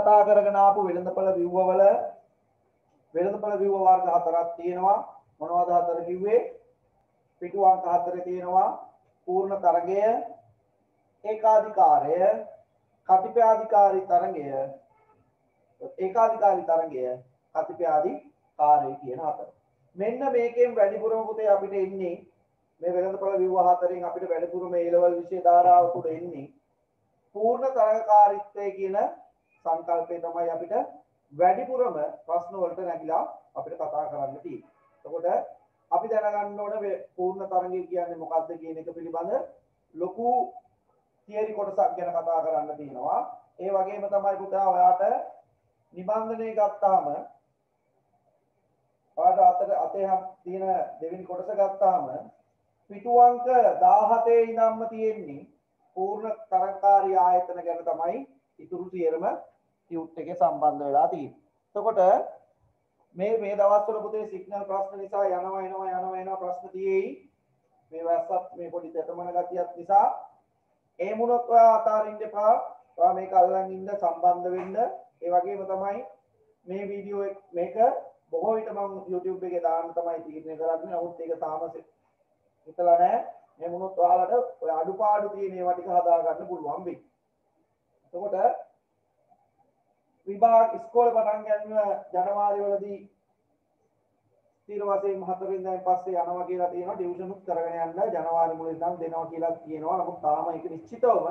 කතා කරගෙන ආපු වෙළඳපොළ ව්‍යුහවල වෙළඳපොළ ව්‍යුහ වර්ග හතරක් තියෙනවා. මොනවද හතර කිව්වේ? පිටු අංක හතරේ තියෙනවා පූර්ණ තරගය, ඒකාධිකාරය, කතිපයාධිකාරී තරගය, ඒකාධිකාරී තරගය, කතිපයාධිකාරය කියන හතර. මෙන්න මේකෙන් වැඩිපුරම පුතේ අපිට එන්නේ මේ වෙළඳපොළ ව්‍යුහ හතරෙන් අපිට වැඩිපුරම A level විෂය ධාරාව තුල එන්නේ පූර්ණ තරගකාරීත්වය කියන සංකල්පය තමයි අපිට වැඩිපුරම ප්‍රශ්න වලට නැගිලා අපිට කතා කරන්න තියෙන්නේ. එතකොට අපි දැනගන්න ඕන පූර්ණ තරගය කියන්නේ මොකක්ද කියන එක පිළිබඳ ලොකු තියරි කොටසක් ගැන කතා කරන්න තියෙනවා. ඒ වගේම තමයි පුතා ඔයාට නිබන්ධනය ගත්තාම ඔයාට අතේ තියෙන දෙවෙනි කොටස ගත්තාම පිටු අංක 17 ඉඳන්ම තියෙන්නේ පූර්ණ තරගකාරී ආයතන ගැන තමයි ඉතුරු සියරම ටියුට් එකේ සම්බන්ධ වෙලා තියෙන්නේ. එතකොට මේ දවස්වල පුතේ සිග්නල් ප්‍රශ්න නිසා යනවා ප්‍රශ්න තියෙයි. මේ වැස්සත් මේ පොඩි තෙතමන ගතියක් නිසා ඒ මුණොත් ඔයා අතාරින්න එපා. ඔයා මේක අල්ලන් ඉන්න සම්බන්ධ වෙන්න. ඒ වගේම තමයි මේ වීඩියෝ මේක බොහෝ විට මම YouTube එකේ දාන්න තමයි තීරණය කරන්නේ. නමුත් ඒක තාම හිතලා නැහැ. මේ මුණොත් ඔයාලට ඔය අඩුපාඩු තියෙන ඒවා ටික හදා ගන්න පුළුවන් වෙයි. එතකොට විභාග ඉස්කෝලේ පටන් ගන්න ජනවාරි වලදී ස්ථිර වශයෙන් 4 වෙනිදාන් පස්සේ යනවා කියලා තියෙනවා. ටියුෂන් උත් කරගෙන යන්න ජනවාරි මුල ඉඳන් දෙනවා කියලා කියනවා. නමුත් තාම ඒක නිශ්චිතවම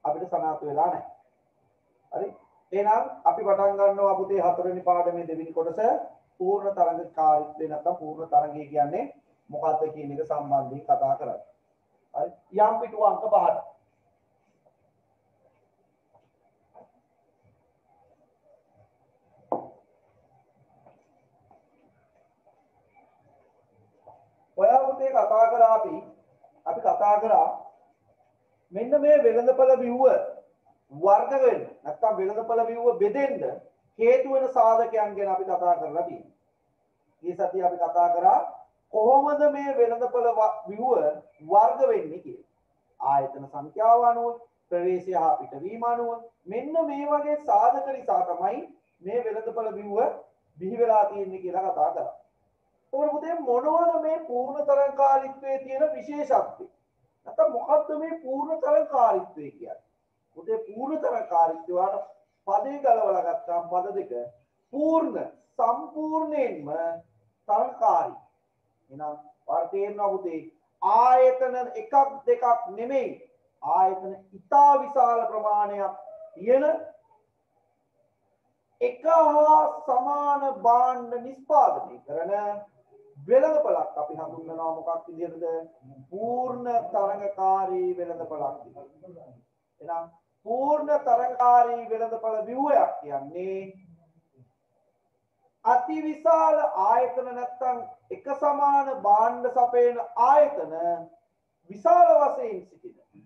අපිට සනාථ වෙලා නැහැ. හරි. එහෙනම් අපි පටන් ගන්නවා පුතේ 4 වෙනි පාඩමේ දෙවෙනි කොටස පූර්ණ තරගකාරීත්වය නැත්නම් පූර්ණ තරගය කියන්නේ මොකක්ද කියන එක සම්බන්ධයෙන් කතා කරන්නේ. හරි. යම් පිටු අංක 5ට ඔයා පුතේ කතා කරා අපි කතා කරා මෙන්න මේ වෙළඳපොළ ව්‍යුහ වර්ග වෙන්න නැත්නම් වෙළඳපොළ ව්‍යුහ බෙදෙන්න හේතු වෙන සාධකයන් ගැන අපි කතා කරලා තියෙනවා. මේ සතිය අපි කතා කරා කොහොමද මේ වෙළඳපොළ ව්‍යුහ වර්ග වෙන්නේ කියලා. ආයතන සංඛ්‍යාව අනුව, ප්‍රවේශය හා පිටවීම අනුව මෙන්න මේ වගේ සාධක නිසා තමයි මේ වෙළඳපොළ ව්‍යුහ බිහි වෙලා තියෙන්නේ කියලා කතා කරා. ඔබ පුතේ මොනවද මේ පූර්ණ තරගකාරීත්වයේ තියෙන විශේෂත්වය? නැත්නම් මොකද්ද මේ පූර්ණ තරගකාරීත්වය කියන්නේ? පුතේ පූර්ණ තරගකාරීත්වය වල පදේ ගලවලා ගත්තාම පද දෙක පූර්ණ සම්පූර්ණයෙන්ම තරගකාරී. එහෙනම් වාට තේරෙනවා පුතේ ආයතන එකක් දෙකක් නෙමෙයි ආයතන ඉතා විශාල ප්‍රමාණයක් තියෙන එක හා සමාන භාණ්ඩ නිෂ්පාදනය කරන වෙළඳපළක් අපි හඳුන්වනවා මොකක් විදිහටද? පූර්ණ තරගකාරී වෙළඳපළක් විදිහට. එහෙනම් පූර්ණ තරගකාරී වෙළඳපළ ව්‍යුහයක් කියන්නේ අති විශාල ආයතන නැත්නම් එක සමාන භාණ්ඩ සපයන ආයතන විශාල වශයෙන් සිටින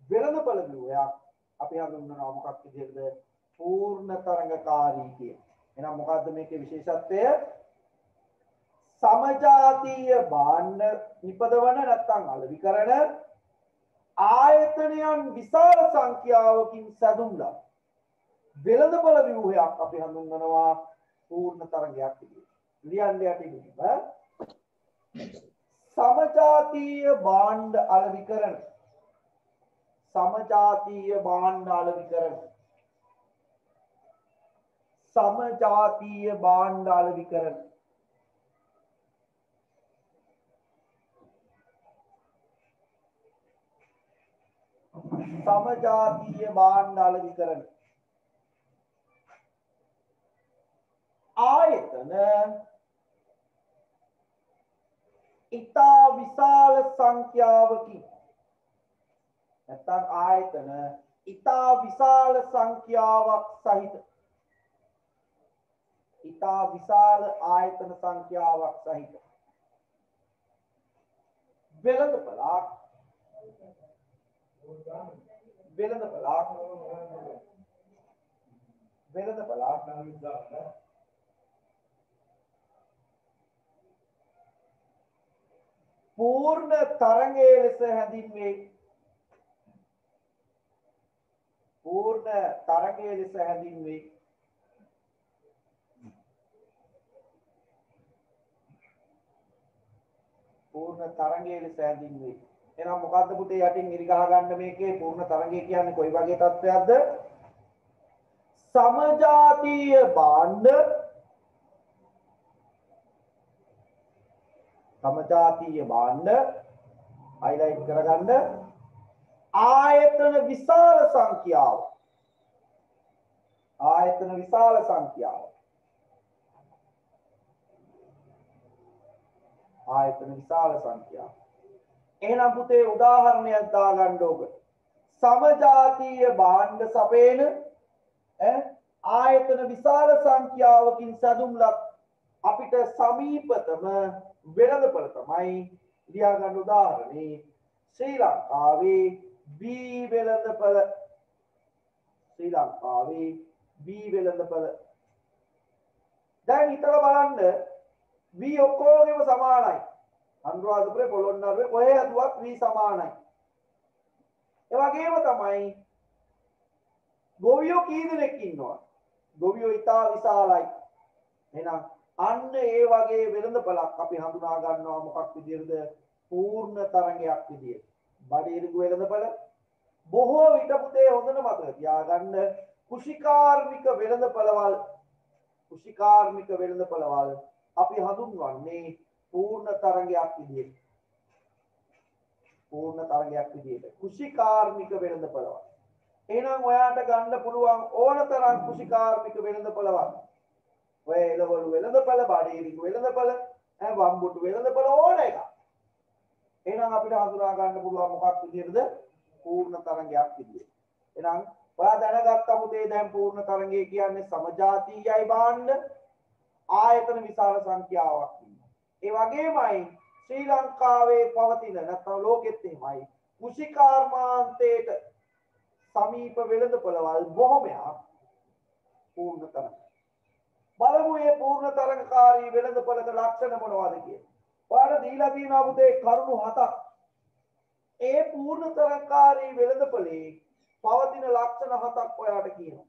වෙළඳපළ ව්‍යුහයක් අපි හඳුන්වනවා මොකක් විදිහටද? පූර්ණ තරගකාරී කියන. එහෙනම් මොකද්ද මේකේ විශේෂත්වය? සමජාතීය භාණ්ඩ නිපදවන නැත්නම් අලෙවි කරන ආයතනයන් විශාල සංඛ්‍යාවකින් සැදුම්ලා වෙළඳපළ ව්‍යුහයක් අපි හඳුන්වනවා පූර්ණ තරගයක් විදිහට. ලියන්න යටින් සමජාතීය භාණ්ඩ අලෙවි කරන සමජාතීය භාණ්ඩ අලෙවි කරන සමජාතීය භාණ්ඩ අලෙවි කරන සමජාතීය භාණ්ඩ අලෙවි කරන ආයතන ඉතා විශාල සංඛ්‍යාවකින් නැත්නම් ආයතන ඉතා විශාල සංඛ්‍යාවක් සහිත ඉතා විශාල ආයතන සංඛ්‍යාවක් සහිත වෙළඳපළක් පූර්ණ තරගයේ ලෙස හැඳින්වේ. පූර්ණ තරගයේ ලෙස හැඳින්වේ. පූර්ණ තරගයේ ලෙස හැඳින්වේ. එහෙනම් මොකද්ද පුතේ යටින් ඉරි ගහ ගන්න මේකේ පූර්ණ තරගය කියන්නේ කොයි වගේ තත්ත්වයක්ද? समजातीय भांड हाईलाइट करगන්න आयतन विशाल संख्याව එහෙනම් පුතේ උදාහරණයක් දාගන්න ඕක समजातीय भांड සපේන ආයතන විශාල සංඛ්‍යාවකින් සැදුම්ලත් අපිට සමීපතම වෙළඳපොළ තමයි ලියා ගන්න උදාහරණේ ශ්‍රී ලංකාවේ B වෙළඳපොළ දැන් හිතලා බලන්න B ඔක්කොගෙම සමානයි අනුරාධපුරේ පොළොන්නරුවේ කොහේ හදුවත් B සමානයි ඒ වගේම තමයි ගොවියෝ කී දෙනෙක් ඉන්නවා ගොවියෝ ඉතා විශාලයි එහෙනම් අන්න ඒ වගේ වෙළඳපළක් අපි හඳුනා ගන්නවා මොකක් විදියටද පූර්ණ තරංගයක් විදියට බඩේරිගු වෙළඳපළ බොහෝ විට පුතේ හොඳට මතක තියාගන්න කුෂිකාර්මික වෙළඳපළවල් අපි හඳුන්වන්නේ පූර්ණ තරංගයක් විදියට කුෂිකාර්මික වෙළඳපළවල් එහෙනම් ඔයාට ගන්න පුළුවන් ඕනතරම් කුෂිකාර්මික වෙළඳපළවල් ඔය එළවලු වෙළඳපළ බඩේරිගු වෙළඳපළ වම්බුටු වෙළඳපළ ඕන එක එහෙනම් අපිට හඳුනා ගන්න පුළුවන් මොකක් විදියටද පූර්ණ තරංගයක් විදියට එහෙනම් ඔයා දැනගත්තා පුතේ දැන් පූර්ණ තරංගය කියන්නේ සමජාතීයයි භාණ්ඩ ආයතන විශාල සංඛ්‍යාවක් ඒ වගේමයි ශ්‍රී ලංකාවේ පවතින නැත්නම් ලෝකෙත් එහෙමයි කුෂිකාර්මාන්තයට සමීප වෙළඳපළවල් බොහොමයක් පූර්ණ තරංග බලමු මේ පූර්ණ තරංගකාරී වෙළඳපළක ලක්ෂණ මොනවද කියලා. ඔයාලා දීලා තියෙනවා පුතේ කරුණු 7ක්. ඒ පූර්ණ තරංගකාරී වෙළඳපළේ පවතින ලක්ෂණ 7ක් ඔයාට කියනවා.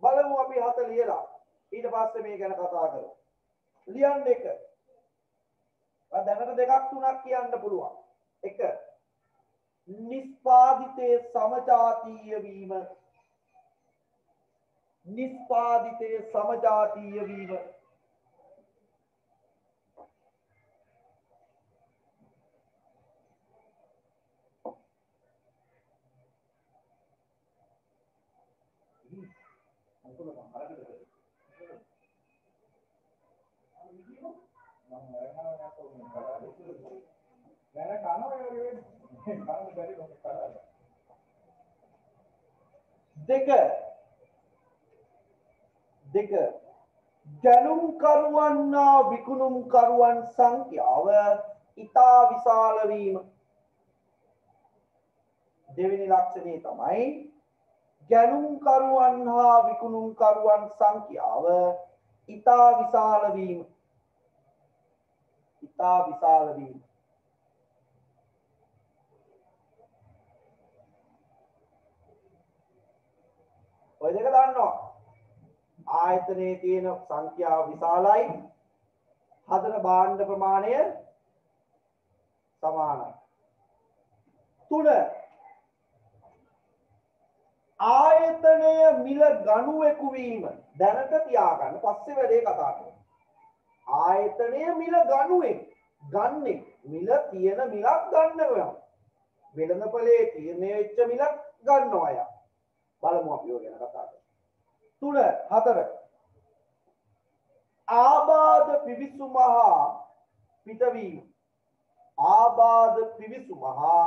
බලමු අපි 7 ලියලා ඊට පස්සේ මේ ගැන කතා කරමු. ලියන්න එක. දැනට දෙකක් තුනක් කියන්න පුළුවන්. 1 නිස්පාදිතේ සමජාතීය වීම දෙක ගැනුම් කරුවන්නා විකුණුම් කරුවන් සංඛ්‍යාව ඉතා විශාල වීම දෙවෙනි ලක්ෂණය තමයි ගැනුම් කරුවන් හා විකුණුම් කරුවන් සංඛ්‍යාව ඉතා විශාල වීම ඔය දෙක දන්නවා ආයතනයේ තියෙන සංඛ්‍යාව විශාලයි හදන භාණ්ඩ ප්‍රමාණය සමානයි 3 ආයතනය මිල ගණුවෙකු වීම දැනට තියාගන්න පස්සේ වැඩේ කතා කරමු ආයතනය මිල ගණුවෙක් ගන්නෙ මිල තියෙන මිලක් ගන්නවා වෙළඳපොලේ තීරණය වෙච්ච මිලක් ගන්නවා අය බලමු අපි ඔය ගැන කතා කරමු 3 4 ආබාධ පිවිසුමහා පිටවීම ආබාධ පිවිසුමහා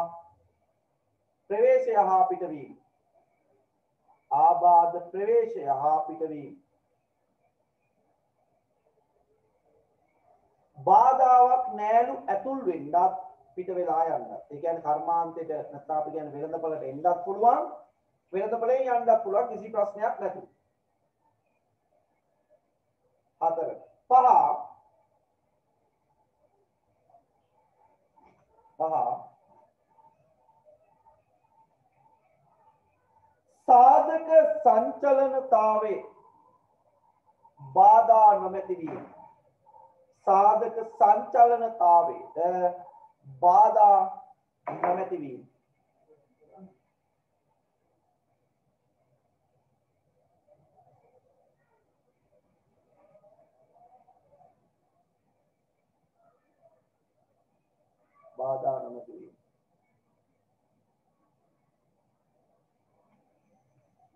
ප්‍රවේශය හා පිටවීම ආබාධ ප්‍රවේශය හා පිටවීම බාධාවක් නෑලු ඇතුල් වෙන්නත් පිට වෙලා යන්නත් ඒ කියන්නේ කර්මාන්තයට නැත්නම් අපි කියන්නේ වෙළඳපොළට එන්නත් පුළුවන් වෙළඳපොළේ යන්නත් පුළුවන් කිසි ප්‍රශ්නයක් නැතුව 4 5 සාධක සංචලනතාවේ බාධා නොමැති වීම. සාධක සංචලනතාවයට බාධා නොමැති වීම. බාධා නොමැති වීම.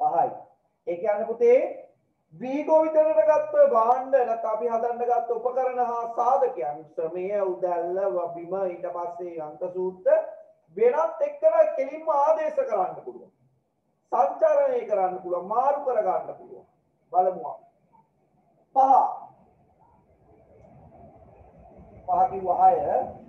පහයි. ඒ කියන්නේ පුතේ වීගෝ විතරට ගත්ත භාණ්ඩ නැත්නම් අපි හදන්න ගත්ත උපකරණ හා සාධකයන් ශ්‍රමය උදැල්ල බිම ඊට පස්සේ අංක සූත්‍ර වෙනත් එක්කලා කෙලින්ම ආදේශ කරන්න පුළුවන්. සංචාරණය කරන්න පුළුවන්, මාරු කර ගන්න පුළුවන්. බලමු අපි. පහ කිව්ව 6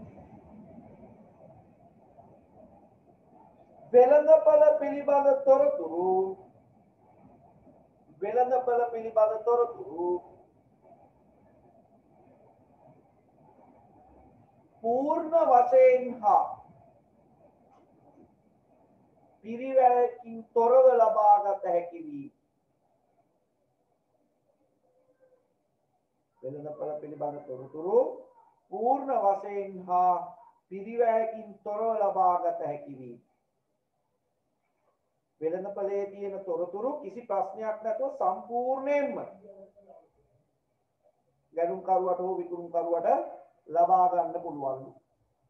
වෙළඳපළ පිළිබඳ තොරතුරු පූර්ණ වශයෙන් හා පිරිවැයකින් තොරව ලබාගත හැකි වී වෙළඳපළ පිළිබඳ තොරතුරු පූර්ණ වශයෙන් හා පිරිවැයකින් තොරව ලබාගත හැකි වී වෙළඳපළේ තියෙන තොරතුරු කිසි ප්‍රශ්නයක් නැතුව සම්පූර්ණයෙන්ම ගැනුම්කරුවට හෝ විකුණුම්කරුවට ලබා ගන්න පුළුවන්.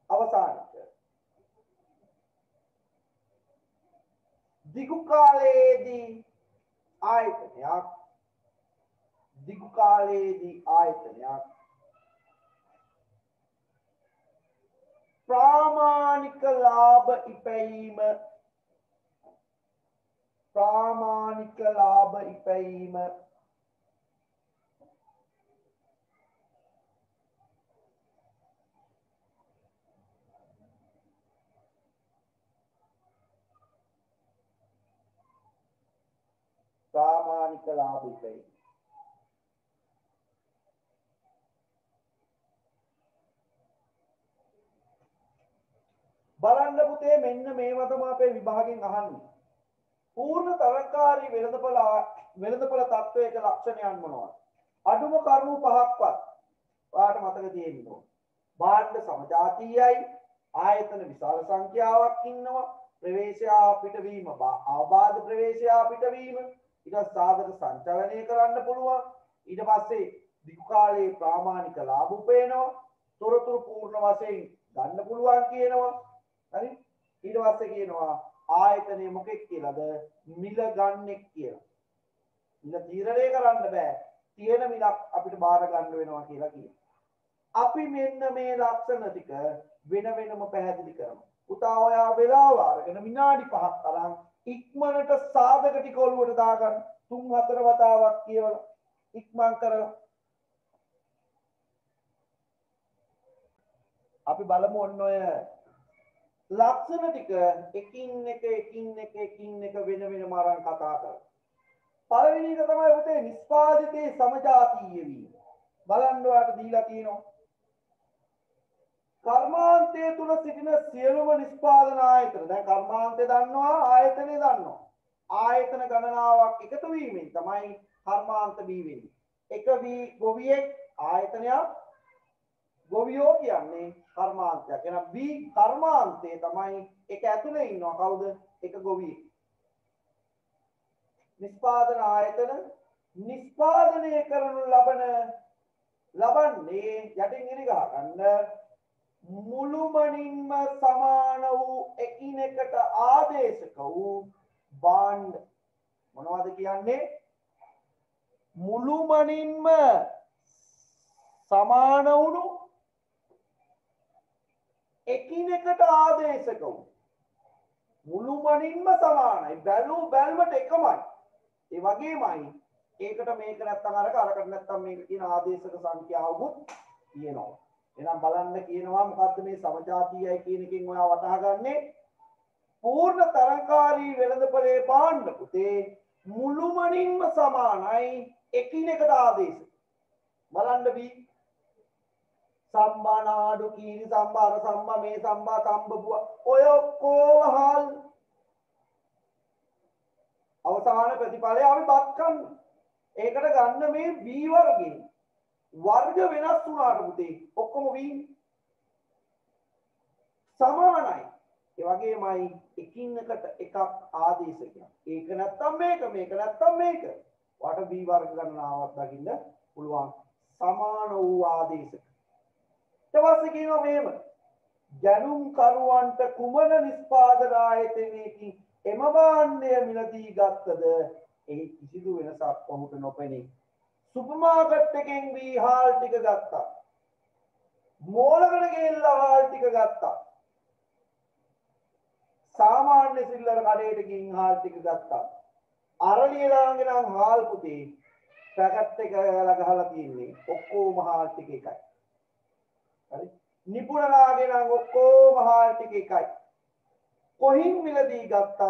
අවසානට දිගු කාලයේදී ආයතනයක් ප්‍රාමාණික ලාභ ඉපැයීම බලන්න පුතේ මෙන්න මේවා තමයි අපේ විභාගයෙන් අහන්නේ. පූර්ණ තරංකාරී වෙළඳපළ තත්වයක ලක්ෂණයන් මොනවද? අඩුම කරුණු පහක්වත් ඔයාලට මතක තියෙන්න ඕන. භාණ්ඩ සමජාතීයයි, ආයතන විශාල සංඛ්‍යාවක් ඉන්නවා, ප්‍රවේශයා පිටවීම ආබාධ ප්‍රවේශයා පිටවීම, ඊට සාධක සංචලනය කරන්න පුළුවන්, ඊට පස්සේ දිගු කාලයේ ප්‍රාමාණික ලාභ උපයනවා, තොරතුරු පූර්ණ වශයෙන් ගන්න පුළුවන් කියනවා. හරි? ඊට පස්සේ කියනවා ආයතනය මොකෙක් කියලාද? මිල ගන්නෙක් කියලා. මිල තීරණය කරන්න බෑ. තියෙන මිලක් අපිට බාර ගන්න වෙනවා කියලා කියනවා. අපි මෙන්න මේ ලක්ෂණ ටික වෙන වෙනම පැහැදිලි කරමු. පුතා ඔයා වෙලාව අරගෙන විනාඩි 5ක් තරම් ඉක්මනට සාධක ටික ඔලුවට දාගන්න. 3-4 වතාවක් කියවලා ඉක්මන් කරලා අපි බලමු ඔන්න ඔය ලක්ෂණ ටික එකින් එක වෙන වෙනම අරන් කතා කරමු. පළවෙනි එක තමයි පුතේ නිස්පාදිතේ සමජාතීය වීම. බලන්න ඔයාලට දීලා තියෙනවා. කර්මාන්තයේ තුල සිටින සියලුම නිස්පාදන ආයතන. දැන් කර්මාන්තය දන්නවා, ආයතනය දන්නවා. ආයතන ගණනාවක් එකතු වීමෙන් තමයි කර්මාන්ත බී වෙන්නේ. එක ගොවියෙක් ආයතනයක් ගොවියෝ කියන්නේ කර්මාන්තයක්. එහෙනම් බී කර්මාන්තයේ තමයි එක ඇතුලේ ඉන්නවා කවුද? එක ගොවියෙක්. නිස්පාදන ආයතන නිස්පාදනය කරනු ලබන්නේ යටින් ඉරි ගහ ගන්න මුළුමනින්ම සමාන වූ එකිනෙකට ආදේශක වූ භාණ්ඩ. මොනවද කියන්නේ? මුළුමනින්ම සමාන වුණු එකිනෙකට ආදේශක වූ. මුළුමනින්ම සමානයි. බැලුමට එකමයි. ඒ වගේමයි ඒකට මේක නැත්තම් අරකට නැත්තම් මේක කියන ආදේශක සංඛ්‍යාවකුත් තියෙනවා. එහෙනම් බලන්න කියනවා මොකද්ද මේ සමජාතීයයි කියන එකෙන් ඔයා වටහා ගන්නේ පූර්ණ තරංකාරී වෙළඳපොලේ භාණ්ඩ පුතේ මුළුමනින්ම සමානයි එකිනෙකට ආදේශක. බලන්න බී සම්බා නාඩු කීරි සම්බා අර සම්බා මේ සම්බා තම්බපුවා ඔය ඔක්කොම හාල් අවසාන ප්‍රතිඵලය අපි බත් කන්න. ඒකට ගන්න මේ B වර්ගේ වර්ග වෙනස් වුණාට පුතේ ඔක්කොම V සමානයි. ඒ වගේමයි එකින් එකට එකක් ආදේශකයක්. ඒක නැත්තම් මේක, මේක නැත්තම් මේක. වට B වර්ග ගණනාවක් දකින්න පුළුවන් සමාන වූ ආදේශක. ඊට පස්සේ කියනවා මෙහෙම. ගැනුම් කරුවන්ට කුමන නිෂ්පාදන ආයතනයකින් එම භාණ්ඩය මිලදී ගත්තද එහි කිසිදු වෙනසක් ඔහුට නොපෙනේ. සුපර් මාකට් එකෙන් වී හාල් ටික ගත්තා. මෝලකට ගිහිල්ලා හාල් ටික ගත්තා. සාමාන්‍ය සිල්ලර කඩේට ගිහින් හාල් ටික ගත්තා. අරලිය දාගෙන නම් හාල් පුතේ පැකට් එක ගහලා තියෙන්නේ ඔක්කොම හාල් ටික එකයි. හරි? නිපුණලාගේ නම් ඔක්කොම හාල් ටික එකයි. කොහින් මිලදී ගත්තත්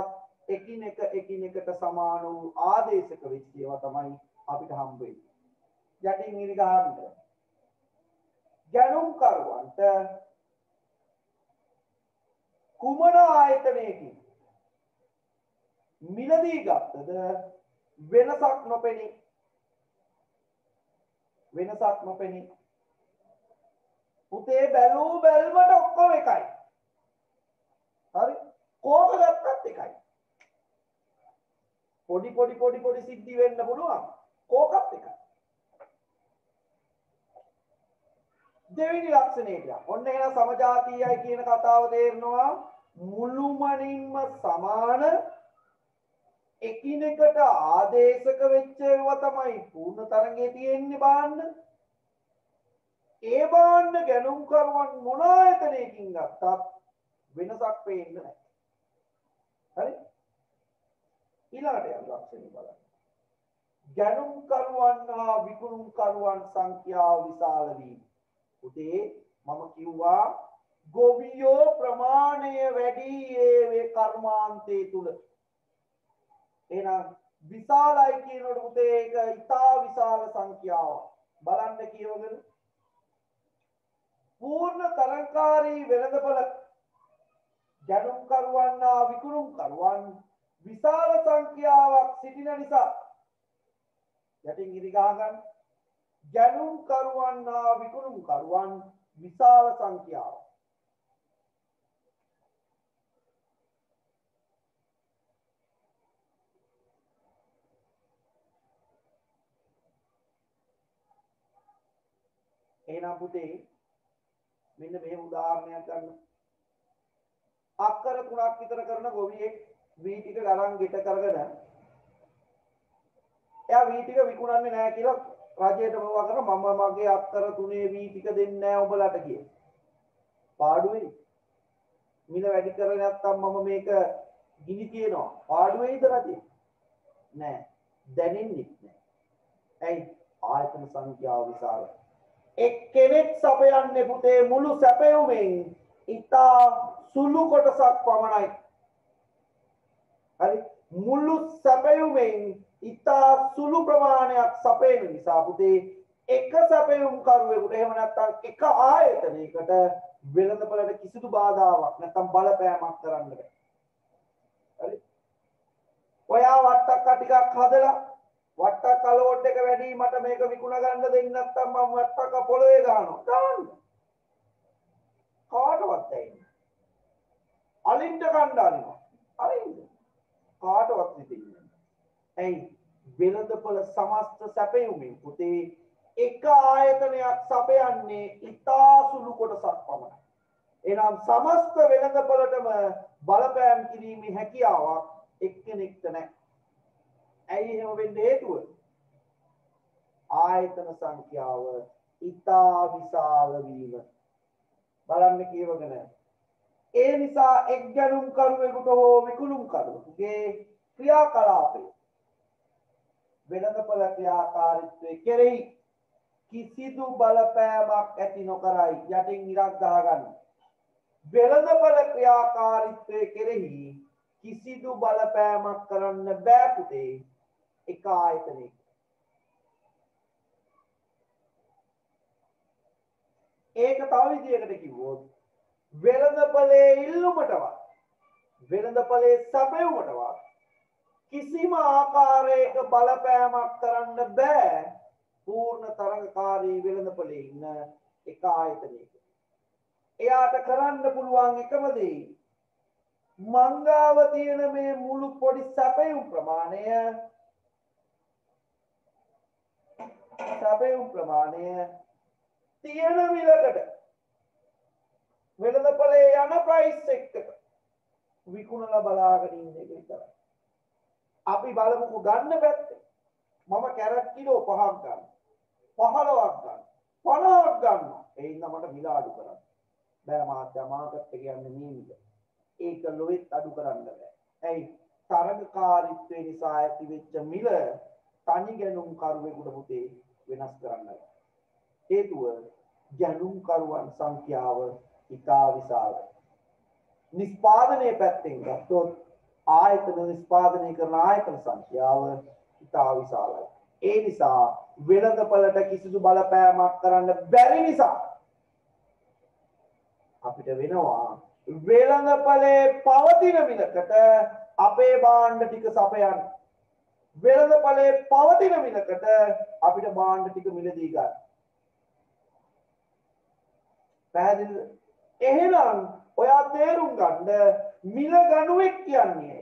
එකිනෙකට සමාන වූ ආදේශක වෙච්ච ඒවා තමයි අපිට හම්බ වෙන්නේ. යටින් ඉරි ගහන්න. ගැනුම් කරුවන්ට කුමන ආයතනයකින් මිලදී ගත්තද වෙනසක් නොපෙනී. වෙනසක් නොපෙනී. පුතේ බැලූ බැල්මට ඔක්කොම එකයි. හරි? කෝක ගත්තත් එකයි. පොඩි සිද්ධි වෙන්න පුළුවන්. කෝකත් එකයි. දෙවෙනි ලක්ෂණයට. ඔන්න එහෙනම් සමජාතීයයි කියන කතාව තේරෙනවා. මුළුමනින්ම සමාන එකිනෙකට ආදේශක වෙච්ච ඒවා තමයි පූර්ණ තරංගයේ තියෙන්නේ බාන්න. ඒ බාන්න ගැනුම් කරුවන් මොන ආයතනයකින් ගත්තත් වෙනසක් පේන්නේ නැහැ. හරි? ඊළඟට යන ලක්ෂණය බලන්න. ගැනුම් කරුවන් හා විකුණුම් කරුවන් සංඛ්‍යාව විශාල වීම. උදේ මම කිව්වා ගොවියෝ ප්‍රමාණය වැඩි ඒ කර්මාන්තයේ තුල. එහෙනම් විශාලයි කියනකොට උදේ ඒක ඉතා විශාල සංඛ්‍යාවක්. බලන්න කියවගෙන පූර්ණ තරංකාරී වෙළඳපොළ ගැනුම් කරුවන් හා විකුණුම් කරුවන් විශාල සංඛ්‍යාවක් සිටින නිසා යටින් ඉරි ගහගන්න. ගැනුම් කරුවන් හා විකුණුම් කරුවන් විශාල සංඛ්‍යාවක්. එහෙනම් පුතේ මෙන්න මේ උදාහරණයක් ගන්න. අක්කර 3ක් විතර කරන ගොවියෙක් වී ටික ගණන් ගෙට කරගෙන එයා වී ටික විකුණන්නේ නැහැ කියලා රජයට මොනවා කරන මම මගේ අක්කර 3 වී ටික දෙන්නේ නැහැ උඹලට කියලා. පාඩු වෙයි. මිල වැඩි කරගෙන නැත්තම් මම මේක ගිනි තියනවා. පාඩු වෙයිද රජේ? නෑ. දැනෙන්නේ නැහැ. ඇයි? ආයතන සංඛ්‍යාව විශාලයි. එක්කෙනෙක් සපයන්නේ පුතේ මුළු සැපයුමෙන් ඉතා සුළු කොටසක් පමණයි. හරි? මුළු සැපයුමෙන් ඉතා සුළු ප්‍රමාණයක් සපයන නිසා පුතේ එක සැපයුම් කරුවෙකුට එහෙම නැත්නම් එක ආයතනයකට වෙළඳපළට කිසිදු බාධාවක් නැත්නම් බලපෑමක් කරන්න බෑ. හරි? ඔයා වට්ටක්ක ටිකක් හදලා වට්ටක්ක ලෝඩ් එක වැඩි මට මේක විකුණ ගන්න දෙන්න නැත්නම් මම වට්ටක්ක පොළවේ ගන්නවා. ගන්න. කාටවත් දෙන්නේ. අලින්ද කණ්ඩායම. අලින්ද. කාටවත් දෙන්නේ. ඇයි? වෙළඳපොළ සමස්ත සැපයුමින් පුතේ එක ආයතනයක් සපයන්නේ ඉතා සුළු කොටසක් පමණයි. එනම් සමස්ත වෙළඳපොළටම බලපෑම් කිරීමේ හැකියාවක් එක්කෙනෙක්ට නැහැ. ඇයි එහෙම වෙන්න හේතුව? ආයතන සංඛ්‍යාව ඉතා විශාල වීම. බලන්න කියවගෙන. ඒ නිසා එක් ගැනුම් කරුවෙකුට හෝ විකුණුම් කරුවෙකුගේ ක්‍රියාකලාපය වෙළඳපොළ ක්‍රියාකාරීත්වයේ කෙරෙහි කිසිදු බලපෑමක් ඇති නොකරයි. යටින් ඉරක් ගහගන්න. වෙළඳපොළ ක්‍රියාකාරීත්වයේ කෙරෙහි කිසිදු බලපෑමක් කරන්න බෑ පුතේ එක ආයතනයක. ඒක තව විදියකට කිව්වොත් වෙළඳපොලේ ඉල්ලුමටවත් වෙළඳපොලේ සැපයුමටවත් කිසිම ආකාරයක බලපෑමක් කරන්න බෑ පූර්ණ තරඟකාරී වෙළඳපොලේ ඉන්න එක ආයතනයක. එයාට කරන්න පුළුවන් එකම දේ මංගාව තියෙන මේ මුළු පොඩි සැපයුම් ප්‍රමාණය තියෙන මිලකට වෙළඳපොලේ යන ප්‍රයිස් එකට විකුණලා බලාගෙන ඉන්න එක විතරයි. අපි බලමුකෝ ගන්න පැත්තේ. මම කැරට් කිලෝ 5ක් ගන්න. 15ක් ගන්න. 50ක් ගන්නවා. ඒ ඉන්න මට මිල අඩු කරන්න. බෑ මාත්‍යා මාකට් එක යන්නේ මේ මිල. ඒක ලොවෙත් අඩු කරන්න බෑ. ඇයි? තරඟකාරීත්වය නිසා ඇති වෙච්ච මිල තනි ගැනුම් කරුවෙකුට පුතේ වෙනස් කරන්න බෑ. හේතුව ගැනුම් කරුවන් සංඛ්‍යාව ඉතා විශාලයි. නිෂ්පාදනයේ පැත්තෙන් ගත්තොත් ආයතන නිෂ්පාදනය කරන ආයතන සංඛ්‍යාව ඉතා විශාලයි. ඒ නිසා වෙළඳපළට කිසිදු බලපෑමක් කරන්න බැරි නිසා අපිට වෙනවා වෙළඳපළේ පවතින මිලකට අපේ භාණ්ඩ ටික සපයන්න. වෙළඳපළේ පවතින මිලකට අපිට භාණ්ඩ ටික මිලදී ගන්න. පැහැදිලිද? එහෙනම් ඔයා තේරුම් ගන්න මිල ගණුවෙක් කියන්නේ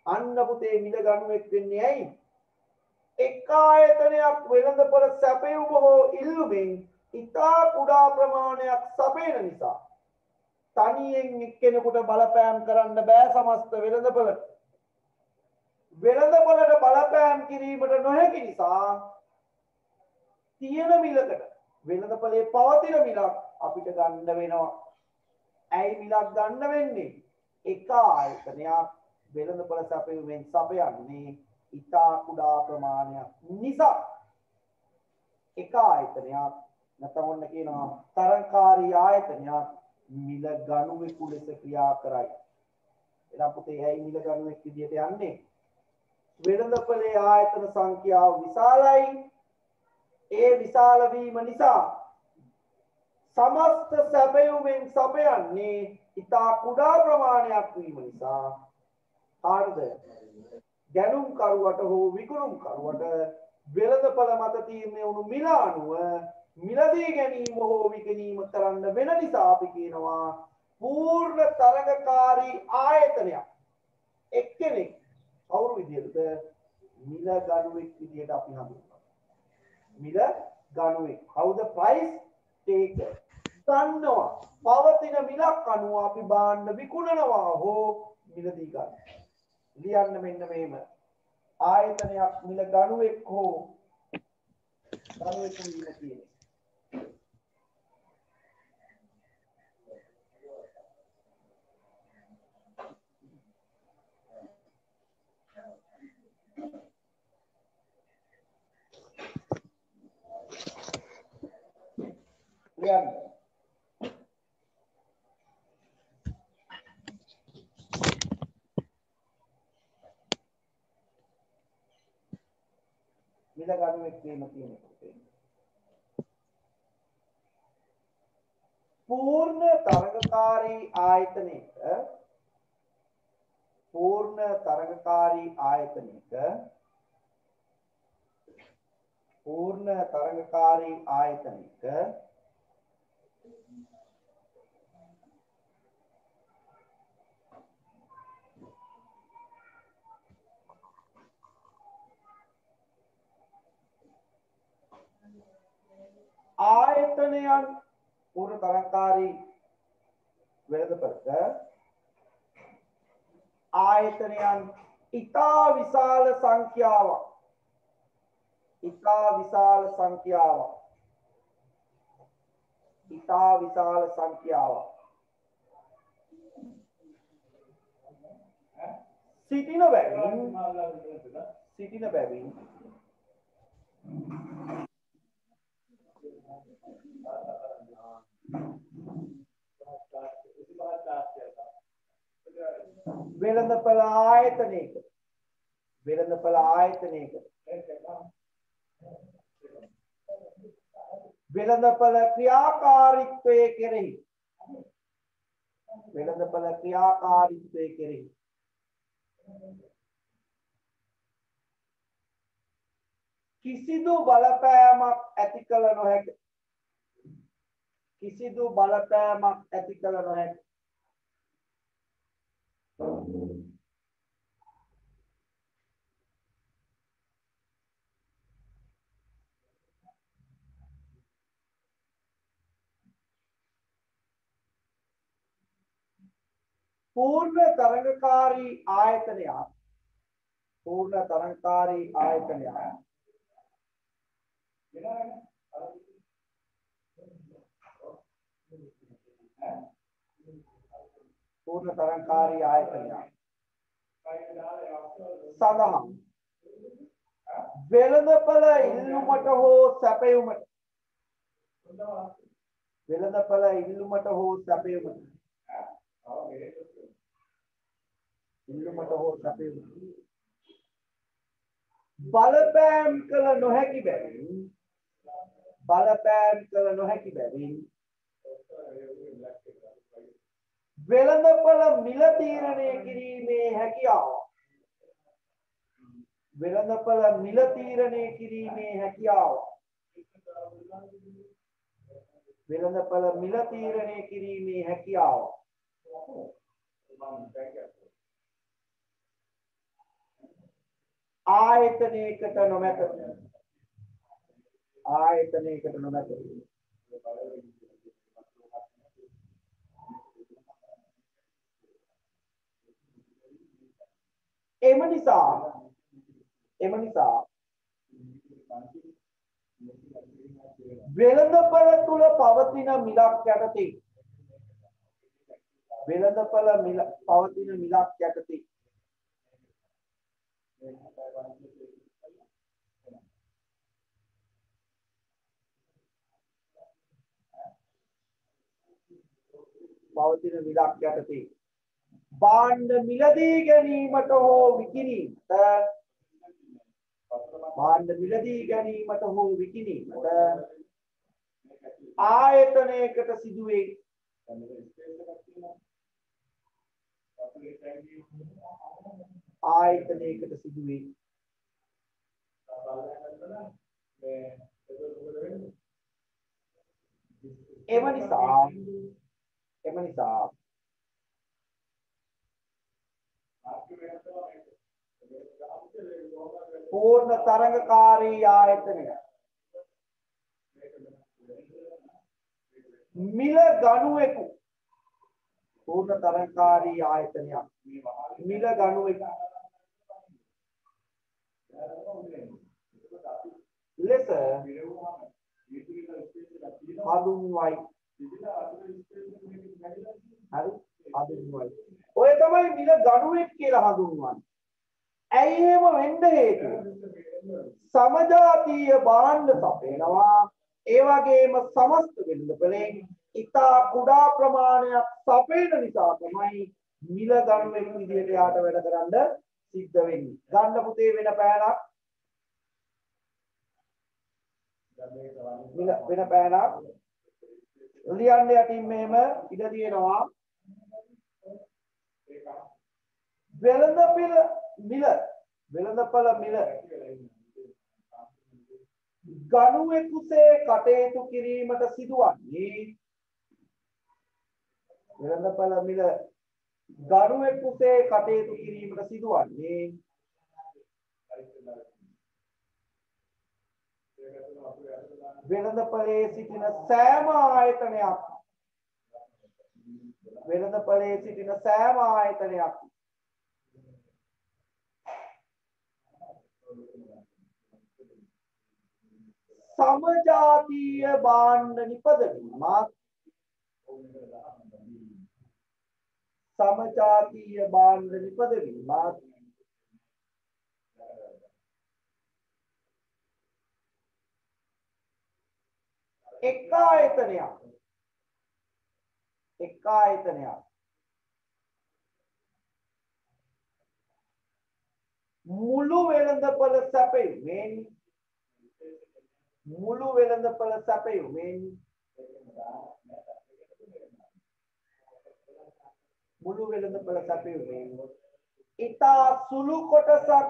අන්න පුතේ මිල ගණුවෙක් වෙන්නේ ඇයි? එක ආයතනයක් වෙළඳපොළ සැපයුම හෝ ඉල්ලුමින් ඉතා කුඩා ප්‍රමාණයක් සපයන නිසා තනියෙන් එක්කෙනෙකුට බලපෑම් කරන්න බෑ සමස්ත වෙළඳපොළට. වෙළඳපොළට බලපෑම් කිරීමට නොහැකි නිසා තියෙන මිලකට වෙළඳපොළේ පවතින මිලක් අපිට ගන්න වෙනවා. ඇයි මිලක් ගන්න වෙන්නේ? එක ආයතනයක් වෙළඳපොළ සැපයුමෙන් සපයන්නේ ඉතා කුඩා ප්‍රමාණයක් නිසා එක ආයතනයක් නැත්නම් ඔන්න කියනවා තරංකාරී ආයතනයක් මිල ගණුවෙකු ලෙස ක්‍රියා කරයි. එනම් පුතේ ඇයි මිල ගණුවෙක් විදියට යන්නේ? වෙළඳපොළේ ආයතන සංඛ්‍යාව විශාලයි. ඒ විශාල වීම නිසා සමස්ත සැපයුමෙන් සපයන්නේ ඉතා කුඩා ප්‍රමාණයක් වීම නිසා කාටද? ගැනුම් කරුවට හෝ විකුණුම් කරුවට වෙළඳපොළ මත තීරණය වුණු මිල අනුව මිලදී ගැනීම හෝ විකිණීම කරන්න වෙන නිසා අපි කියනවා පූර්ණ තරඟකාරී ආයතනයක්. එක්කෙනෙක් කවුරු විදියටද? මිල ගණුවෙක් විදියට අපි හඳුන්වනවා. මිල ගණුවෙක්. කවුද? ප්‍රයිස් ටේකර්. ගන්නවා. පවතින මිලක් අනුව අපි භාණ්ඩ විකුණනවා හෝ මිලදී ගන්නවා. ලියන්න මෙන්න මේම. ආයතනයක් මිල ගණුවෙක් හෝ ගණුවෙක් වීම කියන්නේ. ලියන්න. මිල ගණුවෙක් වීම කියන්නේ පූර්ණ තරඟකාරී ආයතනයක ආයතනයන් පූර්ණ තරඟකාරී වෙළඳපළක ආයතනයන් ඉතා විශාල සංඛ්‍යාවක් සිටින බැවින් වෙළඳපළ ආයතනයක වෙළඳපළ ක්‍රියාකාරීත්වයේ කෙරෙහි කිසිදු බලපෑමක් ඇති කළ නොහැක. කිසිදු බලපෑමක් ඇති කළ නොහැක. पूर्ण तरंगकारी आयतनය पूर्ण तरंगकारी आयतनය पूर्ण तरंगकारी आयतनය සඳහා වෙළඳපළ ඉල්ලුමට හෝ සැපයුමට වෙළඳපළ ඉල්ලුමට හෝ සැපයුමට ඉල්ලුමට හෝ සැපයුමට බලපෑම් කළ නොහැකි බැවින් බලපෑම් කළ නොහැකි බැවින් වෙළඳපළ මිල තීරණය කිරීමේ හැකියාව වෙළඳපළ මිල තීරණය කිරීමේ හැකියාව වෙළඳපළ මිල තීරණය කිරීමේ හැකියාව ආයතනයකට නොමැත ආයතනයකට නොමැත එම නිසා වෙළඳපළ තුල පවතින මිලක් යටතේ වෙළඳපළ මිල පවතින මිලක් යටතේ පවතින මිලක් යටතේ භාණ්ඩ මිලදී ගැනීමට හෝ විකිණීමට භාණ්ඩ මිලදී ගැනීමට හෝ විකිණීමට ආයතනයකට සිදුවේ ආයතනයකට සිදුවේ එම නිසා पूर्ण तरंगकारी आयतनය මිල ගණුවෙකු पूर्ण तरंगकारी आयतनය මිල ගණුවෙකු ලෙස හඳුන්වයි. හරි හඳුන්වයි. ඔය තමයි මිල ගණුවෙක් කියලා හඳුන්වන්නේ. ඇයි එහෙම වෙන්න හේතුව? සමජාතීය භාණ්ඩ සපයනවා. ඒ වගේම සමස්ත වෙළඳපොලෙන් ඉතා කුඩා ප්‍රමාණයක් සපයන නිසා තමයි මිල ගණුවෙක් විදියට යාට වැඩ කරන්න සිද්ධ වෙන්නේ. ගන්න පුතේ වෙන පෑනක් වෙන පෑනක් ලියන්න යටින් මෙහෙම ඉඳ තියෙනවා. වෙළඳපොළ මිල ගණුවෙකුසේ කටයුතු කිරීමට සිදුවන්නේ වෙළඳපොළ මිල ගණුවෙකුසේ කටයුතු කිරීමට සිදුවන්නේ වෙළඳපොලේ සිටින සෑම ආයතනයක් වෙළඳපොලේ සිටින සෑම ආයතනයක් समजातीय बांड निपदवीमත් समजातीय बांड निपदवीमත් එක ආයතනයක් මුළු වෙළඳපොළ සැපයීමෙන් ඉතා සුළු කොටසක්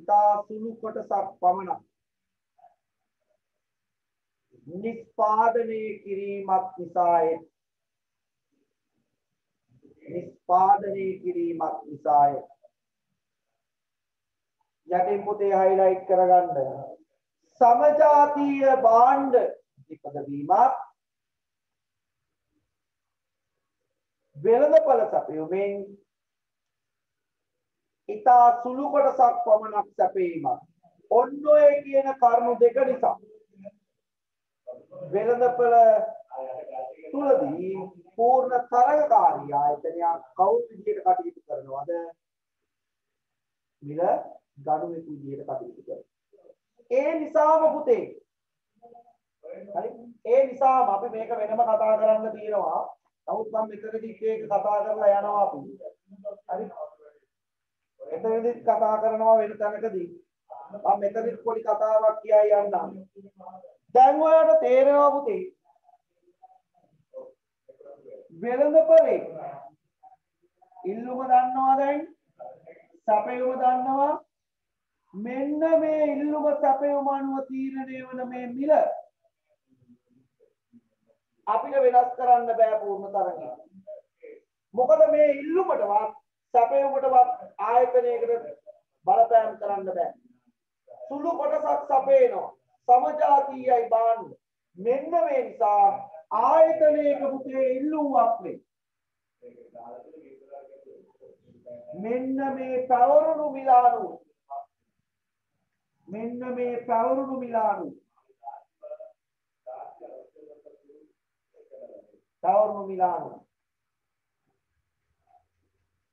ඉතා සුළු කොටසක් පමණක් නිෂ්පාදනය කිරීමක් නිසාය. නිෂ්පාදනය කිරීමක් නිසාය. යටින් පුතේ highlight කරගන්න. සමජාතීය භාණ්ඩ ඉපදවීමක් වෙළඳපළ සැපයුමෙන් ඉතා සුළු කොටසක් පමණක් සැපයීමක්. ඔන්න ඔය කියන කරුණු දෙක නිසා වෙළඳපළ තුලදී පූර්ණ තරගකාරී ආයතනයක් කවුරු විදියට කටයුතු කරනවද? මිල ගනුදෙනු විදියට කටයුතු කරනවා. ඒ නිසාම පුතේ හරි ඒ නිසාම අපි මේක වෙනම කතා කරන්න තියෙනවා. නමුත් මම මෙතනදී එක කතා කරලා යනවා අපි. හරි එතනදී කතා කරනවා වෙන තැනකදී මම මෙතනදී පොඩි කතාවක් කියයි යන්නම්. දැන් ඔයාලට තේරෙනවා පුතේ වෙළඳපොලේ ඉල්ලුම දන්නවා දැන් සැපයුම දන්නවා මෙන්න මේ ඉල්ලුම සැපයුම අනුව තීරණය වන මේ මිල අපිට වෙනස් කරන්න බෑ පූර්ණ තරඟයෙන්. මොකද මේ ඉල්ලුමටවත් සැපයුමටවත් ආයතනයකට බලපෑම් කරන්න බෑ. සුළු කොටසක් සැපේනවා. සමජාතීයයි භාණ්ඩ. මෙන්න මේ නිසා ආයතනයක පුතේ ඉල්ලුමක් වේ. මෙන්න මේ පැවරුණු මිලානු මෙන්න මේ පැවරුණු මිලානු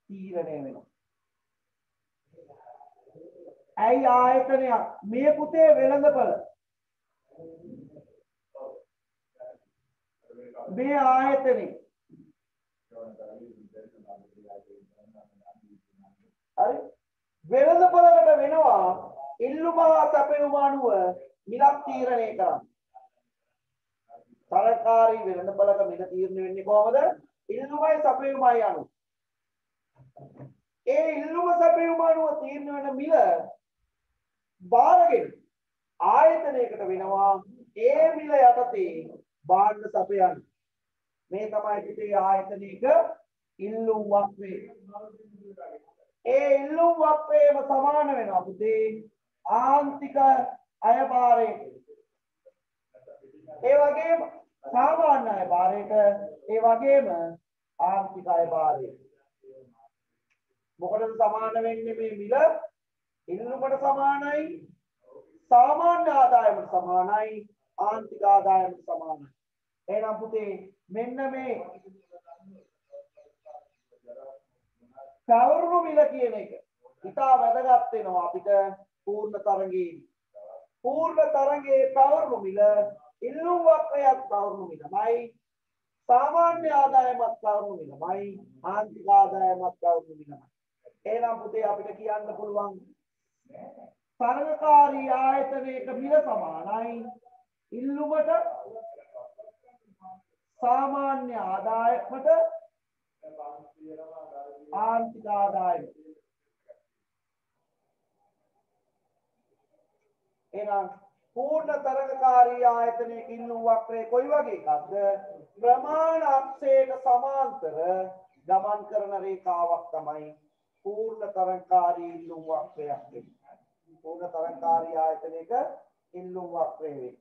තීරණය වෙනවා. ඇයි ආයතනයක් මේ පුතේ වෙළඳපළ මේ ආයතනේ හරි වෙළඳපළකට වෙනවා ඉල්ලුම සැපයුම අනුව මිලක් තීරණය කරන්න. තරකාරී වෙළඳපළක මිල තීරණය වෙන්නේ කොහොමද? ඉල්ලුමයි සැපයුමයි අනුව. ඒ ඉල්ලුම සැපයුම අනුව තීරණය වෙන මිල බාරගෙන ආයතනයකට වෙනවා ඒ මිල යටතේ භාණ්ඩ සපයන්නේ. මේ තමයි පිටේ ආයතනයක ඉල්ලුම් වක්වේ. ඒ ඉල්ලුම් වක්වේම සමාන වෙනවා පුතේ ආන්තික අයභාරයට. ඒ වගේම සාමාන්‍ය අයභාරයට ඒ වගේම ආන්තික අයභාරයට. මොකටද සමාන වෙන්නේ මේ මිල? ඉල්ලුමට සමානයි, සාමාන්‍ය ආදායමට සමානයි, ආන්තික ආදායමට සමානයි. එහෙනම් පුතේ මෙන්න මේ පැවරුණු මිල කියන එක ඉතා වැදගත් වෙනවා අපිට පූර්ණ තරඟයේ. පූර්ණ තරඟයේ පැවරුණු මිල ඉල්ලුම් වක්‍රයත් පැවරුණු මිලමයි, සාමාන්‍ය ආදායමත් පැවරුණු මිලමයි, ආන්තික ආදායමත් පැවරුණු මිලමයි. එහෙනම් පුතේ අපිට කියන්න පුළුවන් තරගකාරී ආයතනයක මිල සමානයි ඉල්ලුමට, सामान्य आदाय मतलब आंतरिक आदाय एना पूर्ण तरंगकारी आयतने किल्लु वक्रे कोई वगे एकක්ද ප්‍රමාණ අක්ෂයට සමාන්තර ගමන් කරන රේඛාවක් තමයි पूर्ण तरंगकारी ඉල්ලු වක්‍රයක් වෙන්නේ. पूर्ण तरंगकारी ආයතනයක ඉල්ලු වක්‍රය වෙන්නේ.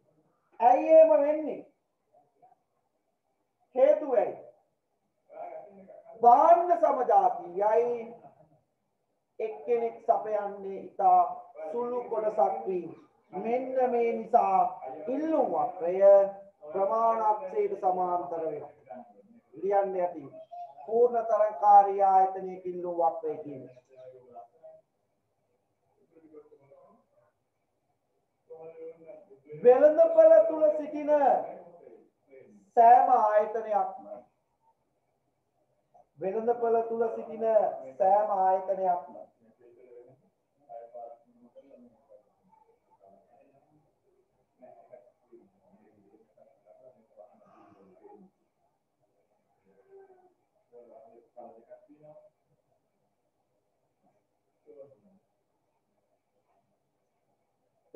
ඇයි එහෙම වෙන්නේ? හේතුව ඇයි? භාණ්ඩ සමජාතීයයි එක්කෙනෙක් සපයන්නේ ඉතා සුළු කොටසක් වී මෙන්න මේ නිසා ඉල්ලුම් වක්‍රය ප්‍රමාණ අක්ෂයට සමාන්තර වෙනවා. ලියන්න යටි पूर्ण तरंगकारी ආයතනයේ ඉල්ලුම් වක්‍රය කියන්නේ. වෙළඳපළ තුල සිටින සෑම ආයතනයක්ම වෙළඳපළ තුල සිටින සෑම ආයතනයක්ම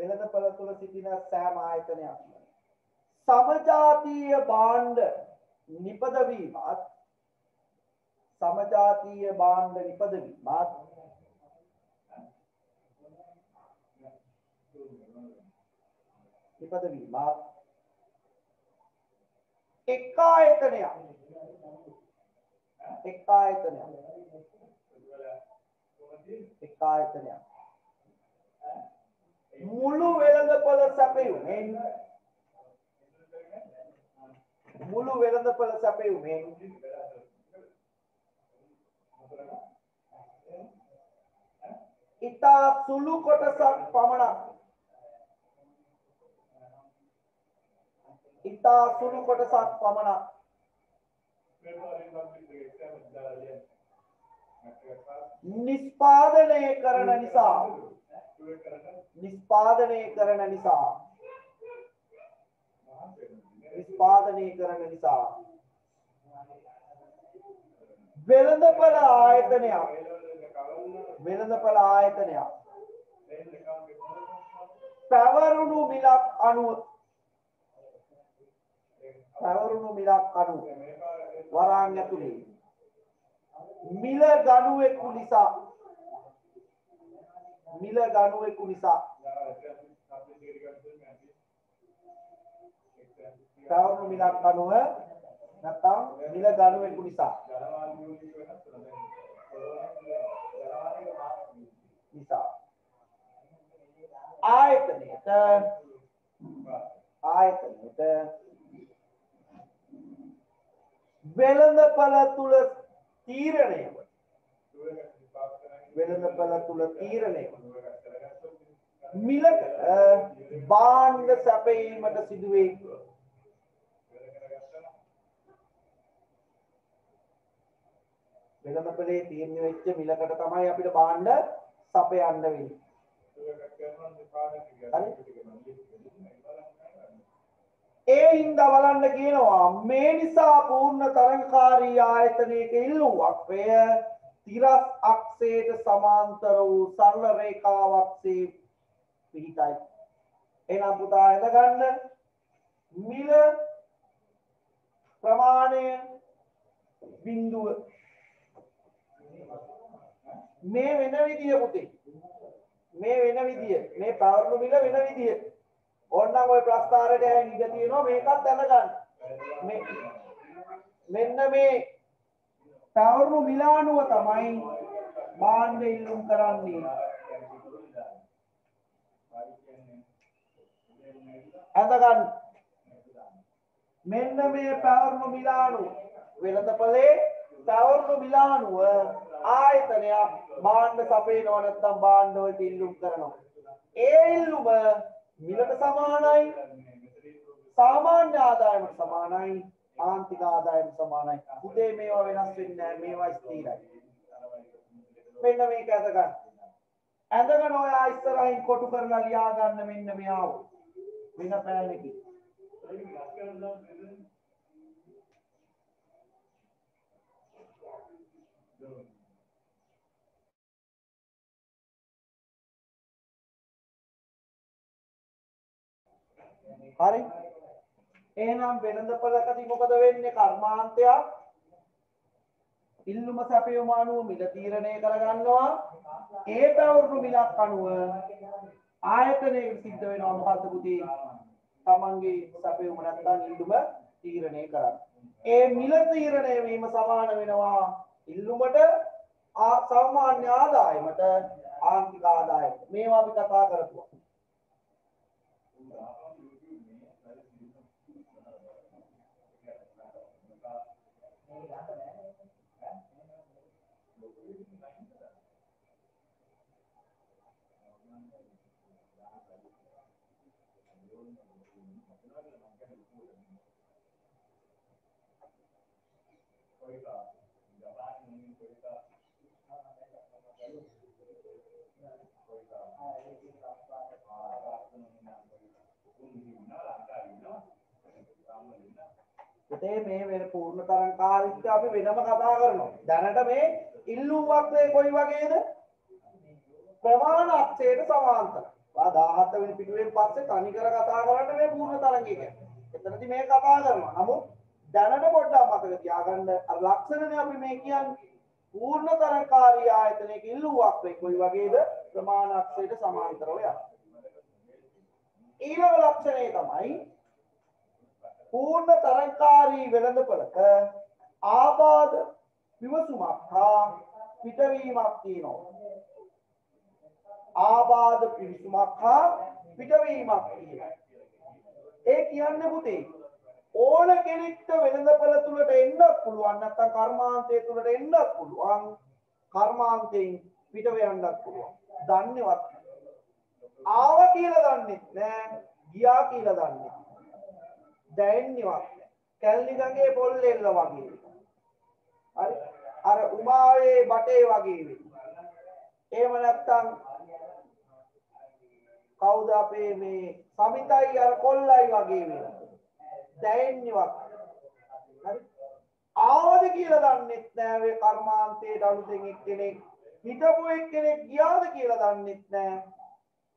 වෙළඳපළ තුල සිටින සෑම ආයතනයක් සමජාතීය භාණ්ඩ නිපදවීමත් සමජාතීය භාණ්ඩ නිපදවීමත් එක් ආයතනයක් මුළු වෙළඳපළ සැපයුමෙන් ඉතා සුළු කොටසක් පමණක් නිෂ්පාදනය කරන නිසා වෙළඳපළ ආයතනයක් පැවරුණු මිලක් අනුව වරාන් ඇතුලේ මිල ගණුවෙකු නිසා පැවරුණු මිලක් අනුව නැත්නම් මිල ගණුවෙකු නිසා ආයතනයට වෙළඳපළ තුල තීරණය මිලකට භාණ්ඩ සැපයීමට සිදුවේ. වෙළඳපළේ තීරණය වෙච්ච මිලකට තමයි අපිට භාණ්ඩ සපයන්න වෙන්නේ. ඒ හින්දා බලන්න කියනවා මේ නිසා පූර්ණ තරංගකාරී ආයතනයක ඉල්ලුමක් වේ තිරස් අක්ෂයට සමාන්තර වූ සරල රේඛාවක් සේ පිහිටයි. එහෙනම් පුතා එතගන්න මිල ප්‍රමාණය බිඳුව මේ වෙන විදිය පුතේ මේ පැවරුණු මිල වෙන විදිය ඕනනම් ওই ප්‍රස්තාරයට ඇහින් ඉඳ තියෙනවා මේකත් දැනගන්න. මෙන්න මේ පැවරුණු මිල අනුව තමයි භාණ්ඩ ඉල්ලුම් කරන්නේ. අදගන්න මෙන්න මේ පැවරුණු මිල අනුව වෙළඳපොලේ පැවරුණු මිල අනුව ආයතනයක් භාණ්ඩ සපයනවා නැත්නම් භාණ්ඩ වලට ඉල්ලුම් කරනවා. ඒ ඉල්ලුම මිලට සමානයි, සාමාන්‍ය ආදායමට සමානයි, ආන්තික ආදායමට සමානයි. උදේ මේවා වෙනස් වෙන්නේ නැහැ, මේවා ස්ථිරයි. මෙන්න මේක අදගන්න. අදගන්න ඔය ඉස්සරහින් කොටු කරලා ලියා ගන්න මෙන්න මෙයාව. වෙන පෑනකින්. හරි එහෙනම් වෙළඳපළකදී මොකද වෙන්නේ කර්මාන්තයක් ඉල්ලුම සැපයුම අනුව මිල තීරණය කරගන්නවා ඒ පැවරුණු මිලක් අනුව ආයතනයකට සිද්ධ වෙනවා මොකද්ද පුතේ තමන්ගේ සැපයුම නැත්නම් ඉල්ලුම තීරණය කරන්න ඒ මිල තීරණය වීම සමාන වෙනවා ඉල්ලුමට සාමාන්‍ය ආදායමට ආන්තික ආදායමට මේවා අපි කතා කරපුවා මේ වෙන පූර්ණ තරංකාරීත්වය අපි වෙනම කතා කරනවා. දැනට මේ ඉල්ලුම් වක්‍රය කොයි වගේද? ප්‍රමාණ අක්ෂයට සමාන්තරයි. වා 17 වෙනි පිටුවෙන් පස්සේ තනි කර කතා කරන්න මේ පූර්ණ තරංගය කියන්නේ. එතනදී මේ කතා කරනවා. නමුත් දැනට පොඩ්ඩක් මතක තියාගන්න අර ලක්ෂණනේ අපි මේ කියන්නේ පූර්ණ තරංකාරී ආයතනයක ඉල්ලුවක් වේ කොයි වගේද ප්‍රමාණක්ෂයට සමාන්තරව යන. ඊළඟ ලක්ෂණය තමයි පූර්ණ තරංකාරී වෙළඳපළක ආබාධ පිවිසුමක් හා පිටවීමක් තියෙනවා. ආබාධ පිවිසුමක් හා පිටවීමක් තියෙනවා. ඒ කියන්නේ පුතේ ඕන කෙනෙක්ට වෙළඳපළ තුලට එන්නත් පුළුවන් නැත්නම් කර්මාන්තය තුලට එන්නත් පුළුවන් කර්මාන්තයෙන් පිට වෙන්නත් පුළුවන් දන්නේවත් ආව කියලා දන්නෙත් නෑ ගියා කියලා දන්නෙත් දැනෙන්නේවත් කැලණි ගඟේ පොල් එල්ල වගේ හරි අර උමාවේ බටේ වගේ වෙයි එහෙම නැත්නම් කවුද අපේ මේ සමිතයි අර කොල්ලයි වගේ වෙයි දැනෙන්නේවත් හරි ආවද කියලා දන්නෙත් නෑ මේ කර්මාන්තයේ අලුතෙන් එක්කෙනෙක් හිටපු එක්කෙනෙක් ගියාද කියලා දන්නෙත් නෑ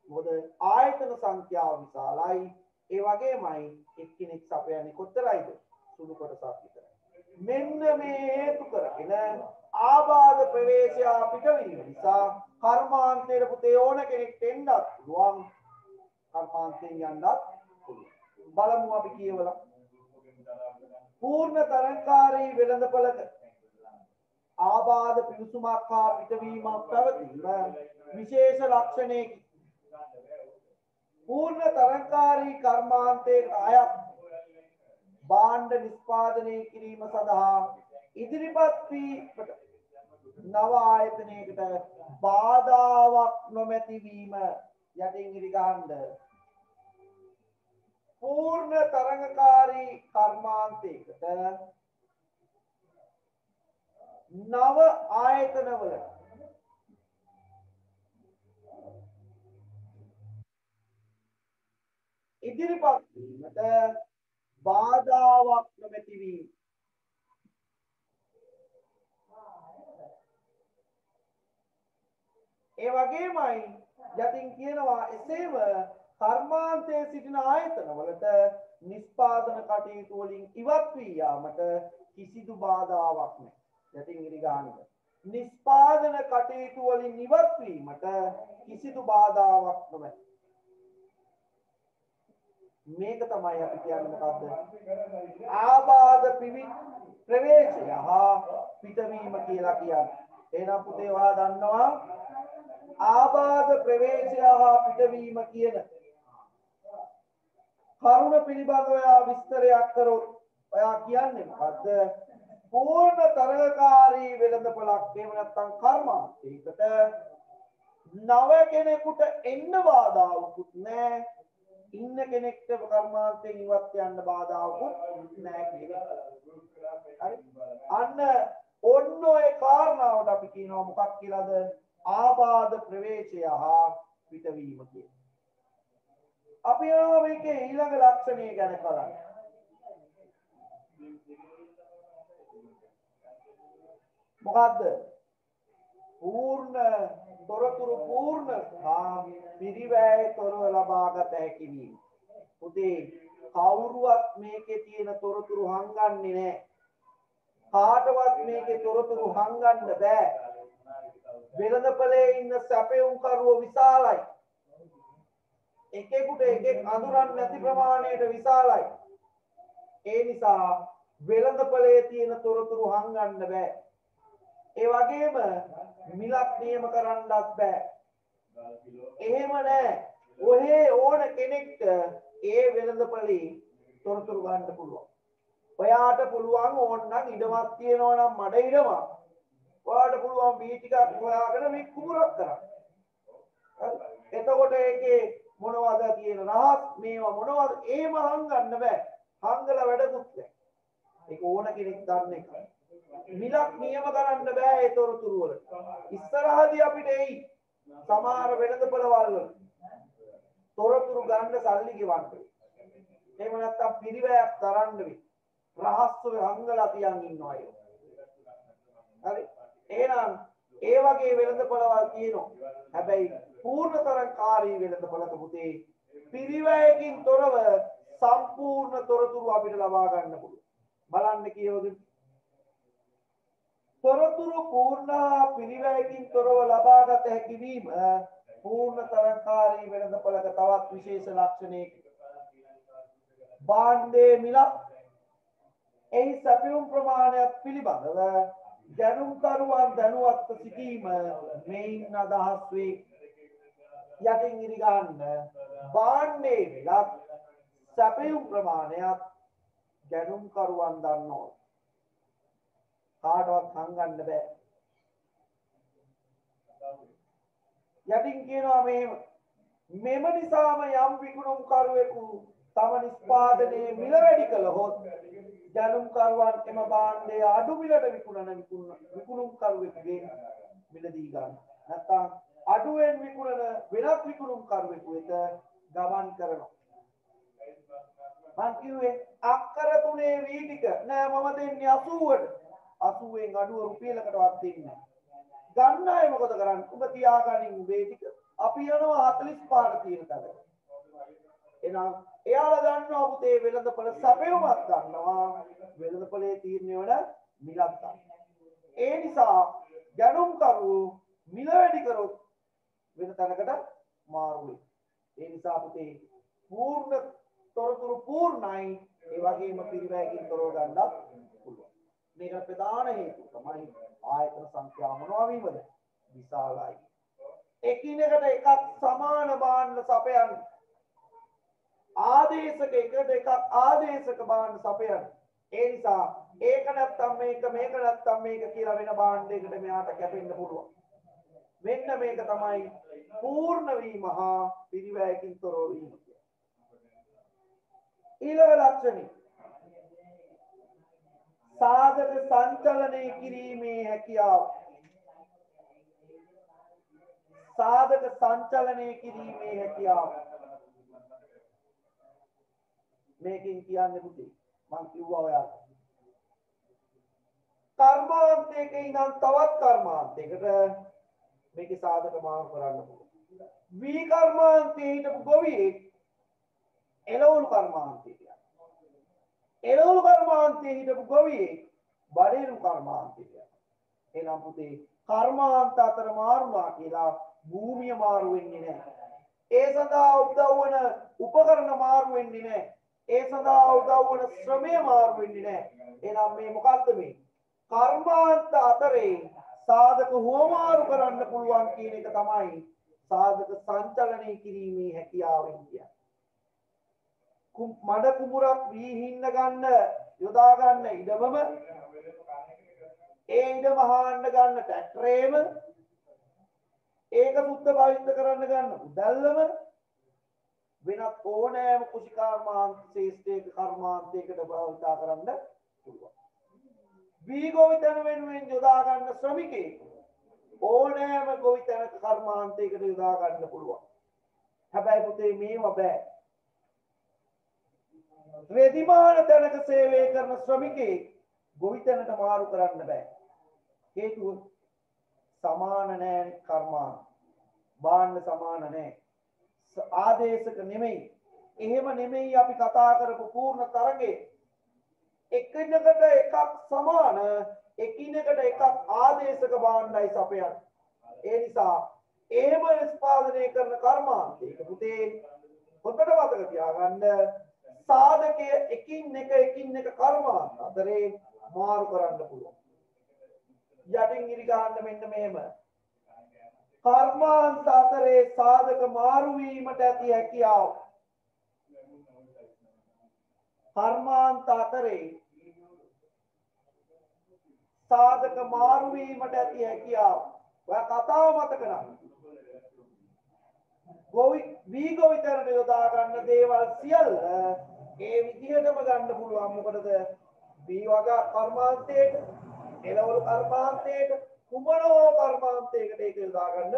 මොකද ආයතන සංඛ්‍යාව විශාලයි ඒ වගේමයි එක්කෙනෙක් සපයන්නේ කොතරයිද සුළු කොටසක් විතරයි මෙන්න මේ හේතු කරගෙන ආබාධ ප්‍රවේශය පිටවීම නිසා කර්මාන්තයේ පුතේ ඕන කෙනෙක් එන්නත් පුළුවන් කර්මාන්තයෙන් යන්නත් පුළුවන් බලමු අපි කියවලා පූර්ණ තරංකාරී වෙළඳපළක ආබාධ පිවිසුමක් හා පිටවීමක් පැවතීම විශේෂ ලක්ෂණයකි. පූර්ණ තරංකාරී කර්මාන්තයේ අයත් භාණ්ඩ නිෂ්පාදනය කිරීම සඳහා ඉදිරිපත් වී නව ආයතනයකට බාධාවක් නොමැති වීම යටින් ඉරි ගන්න පූර්ණ තරංගකාරී කර්මාන්තයකට නව ආයතනවල ඉදිරිපත් වීමට බාධාවක් නොමැති වීම ඒ වගේමයි යටින් කියනවා එසේම කර්මාන්තයේ සිටින ආයතනවලට නිෂ්පාදන කටයුතු වලින් ඉවත් වී යාමට කිසිදු බාධාවක් නැහැ. යටින් ඉරි ගන්න. නිෂ්පාදන කටයුතු වලින් ඉවත් වීමට කිසිදු බාධාවක් නැහැ. මේක තමයි අපි කියන්නේ මොකද්ද? ආබාධ ප්‍රවේශය හා පිටවීම කියලා කියන්නේ. එහෙනම් පුතේ ඔයා දන්නවා ආබාධ ප්‍රවේශය හා පිටවීම කියන කරුණ පිළිබඳව ඔයා විස්තරයක් කරොත් ඔයා කියන්නේ මොකද්ද? පූර්ණ තරගකාරී වෙළඳපළක් එහෙම නැත්නම් කර්මාන්තයකට නව කෙනෙකුට එන්න බාධාවකුත් නැහැ. ඉන්න කෙනෙක්ට කර්මාන්තයෙන් ඉවත් යන්න බාධාවකුත් නැහැ කියලා. හරි. අන්න ඔන්න ඔය කාරණාවට අපි කියනවා මොකක් කියලාද? ආබාධ ප්‍රවේශය හා පිටවීම කියන. අපි යනවා මේකේ ඊළඟ ලක්ෂණය ගැන බලන්න. මොකද්ද? පූර්ණ තොරතුරු පූර්ණ හා පිරිවැය තොරව ලබාගත හැකි වීම. පුතේ කවුරුවත් මේකේ තියෙන තොරතුරු හංගන්නේ නැහැ. කාටවත් මේකේ තොරතුරු හංගන්න බෑ. වෙළඳපොලේ ඉන්න සැපයුම් කරුවෝ විශාලයි. එකෙකුට එකෙක් අඳුරන්නේ නැති ප්‍රමාණයට විශාලයි. ඒ නිසා වෙළඳපොලේ තියෙන තොරතුරු හංගන්න බෑ. ඒ වගේම මිලක් නියම කරන්නත් බෑ. එහෙම නෑ. ඔහේ ඕන කෙනෙක්ට ඒ වෙළඳපොලේ තොරතුරු ගන්න පුළුවන්. ඔයාට පුළුවන් ඕනනම් ඉඩමක් තියෙනවා නම් මඩ ඉඩමක්. ඔයාට පුළුවන් මේ ටිකක් හොයාගෙන මේ කුඹරක් කරන්න. හරි. එතකොට ඒකේ මොනවද තියෙන රහස් මේවා මොනවද ඒම හංගන්න බෑ. හංගලා වැඩකුත් නැහැ. ඒක ඕන කෙනෙක් දන්න එක. මිලක් නියම කරන්න බෑ ඒ තොරතුරු වල. ඉස්සරහදී අපිට එයි සමහර වෙළඳපොළවල් වල තොරතුරු ගන්න සල්ලි ගෙවන්න. එහෙම නැත්නම් පිරිවැයක් තරන්න වෙයි. රහස් වල හංගලා තියන් ඉන්නවා ඒක. හරි. එහෙනම් ඒ වගේ වෙළඳපළවල් කියනවා. හැබැයි පූර්ණතරකාරී වෙළඳපළක පුතේ පිරිවැයකින් තොරව සම්පූර්ණ තොරතුරු අපිට ලබා ගන්න පුළුවන්. බලන්න කියවද? තොරතුරු පූර්ණ පිරිවැයකින් තොරව ලබාගත හැකි වීම පූර්ණතරකාරී වෙළඳපළක තවත් විශේෂ ලක්ෂණයකි. භාණ්ඩයේ මිලක් එහි සැපයුම් ප්‍රමාණයක් පිළිබඳව දැනුම්කරුවන් දැනුවත්ව සිටීම මෙයින් අදහස් වේ. යටින් ඉරි ගන්න භාණ්ඩයේ මිලක් සැපයුම් ප්‍රමාණයක් දැනුම්කරුවන් දන්නවා. කාටවත් හංගන්න බෑ. යටින් කියනවා මෙම නිසාම යම් විකුණුම් කරුවෙකු තම නිෂ්පාදනයේ මිල වැඩි කළහොත් දැනුම්කරුවන් එම භාණ්ඩය අඩු මිලට විකුණුම් කරුවෙකුගෙන් මිලදී ගන්න. නැත්නම් අඩුවෙන් විකුණන වෙනත් විකුණුම් කරුවෙකු වෙත ගමන් කරනවා. මං කිව්වේ අක්කර 3 වී ටික නෑ මම දෙන්නේ 80ට. 80න් අඩුව රුපියලකටවත් දෙන්නේ නෑ. ගන්න අය මොකද කරන්නේ? උඹ තියාගනින් උඹේ ටික. අපි යනවා 45ට තියෙන තැනට. එහෙනම් එයාලා දන්නවා පුතේ වෙළඳපොළ සැපයුමක් ගන්නවා. වෙළඳපොළේ තීරණය වල මිලක් ගන්නවා. ඒ නිසා දැනුම්කරු මිල වැඩි කරොත් වෙන තැනකට මාරු වෙයි. ඒ නිසා පුතේ පූර්ණ තොරතුරු පූර්ණයි. ඒ වගේම පිරිවැයකින් තොරව ගන්නත් පුළුවන්. මේක ප්‍රධාන හේතුව තමයි ආයතන සංඛ්‍යා මොනවා වීමද? විශාලයි. එකිනෙකට එකක් සමාන භාණ්ඩ සපයන ආදේශක එකට එකක් ආදේශක භාණ්ඩ සපයන. ඒ නිසා ඒක නැත්තම් මේක මේක නැත්තම් මේක කියලා වෙන භාණ්ඩයකට මෙයාට කැපෙන්න පුළුවන්. මෙන්න මේක තමයි පූර්ණ වීම හා පිරිවැයකින් තොරව වීම. ඊළඟ ලක්ෂණය සාධක සංචලනය කිරීමේ හැකියාව. සාධක සංචලනය කිරීමේ හැකියාව. මේකෙන් කියන්නේ පුතේ මං කිව්වා ඔයාලට කර්මාන්තයක ඉඳන් තවත් කර්මාන්තයකට මේකේ සාධක මාරු කරන්න පුළුවන්. වී කර්මාන්තයේ හිටපු ගොවියෙක් එළවලු කර්මාන්තයට යනවා. එළවලු කර්මාන්තයේ හිටපු ගොවියෙක් බඩේරු කර්මාන්තයට යනවා. එනම් පුතේ කර්මාන්ත අතර මාරුනා කියලා භූමිය මාරු වෙන්නේ නැහැ. ඒ සඳහා උදව් වන උපකරණ මාරු වෙන්නේ නැහැ. ඒ සඳහා උදව් වන ශ්‍රමය මාරු වෙන්නේ නැහැ. එහෙනම් මේ මොකක්ද මේ? කර්මාන්ත අතරේ සාධක හුවමාරු කරන්න පුළුවන් කියන එක තමයි සාධක සංචලනය කිරීමේ හැකියාවෙන් කියන්නේ. මඩ කුඹුරක් වී හින්න ගන්න යොදා ගන්න ඉඩමම ඒ ඉඩම හාන්න ගන්න ට්‍රැක්ටරේම ඒක සුද්ධ භාවිත කරන්න ගන්න උදැල්ලම වෙනත් ඕනෑම කුෂිකාර්මාන්ත ශේෂ්ඨයක කර්මාන්තයකට භාවිත කරන්න පුළුවන්. වී ගොවිතැන වෙනුවෙන් යොදා ගන්න ශ්‍රමිකයෙක් ඕනෑම ගොවිතැනක කර්මාන්තයකට යොදා ගන්න පුළුවන්. හැබැයි පුතේ මේව බෑ. රෙදිමාන තැනක සේවය කරන ශ්‍රමිකයෙක් ගොවිතැනට මාරු කරන්න බෑ. හේතුව සමාන නෑ කර්මාන්ත. භාණ්ඩ සමාන නෑ. ආදේශක නෙමෙයි. එහෙම නෙමෙයි අපි කතා කරපු පූර්ණ තරඟේ. එකිනෙකට එකක් සමාන එකිනෙකට එකක් ආදේශක භාණ්ඩයි සපයන්නේ. ඒ නිසා එහෙම නිෂ්පාදනය කරන කර්මාන්තයක පුතේ හොඳට මතක තියාගන්න සාධකය එකින් එක කර්මාන්ත අතරේ මාරු කරන්න පුළුවන්. යටින් ඉරි ගන්න මෙන්න මෙහෙම. කර්මාන්ත අතරේ සාධක මාරු වීමට ඇති හැකියාව. කර්මාන්ත අතරේ සාධක මාරු වීමට ඇති හැකියාව. ඔය කතාව මතක නම්. වී ගොවිතැනට යොදා ගන්න දේවල් සියල්ල ඒ විදිහටම ගන්න පුළුවන්. මොකටද? වී වගා කර්මාන්තයේට, එළවලු කර්මාන්තයේට, කුමනෝ කර්මාන්තයකට ඒක යොදා ගන්න.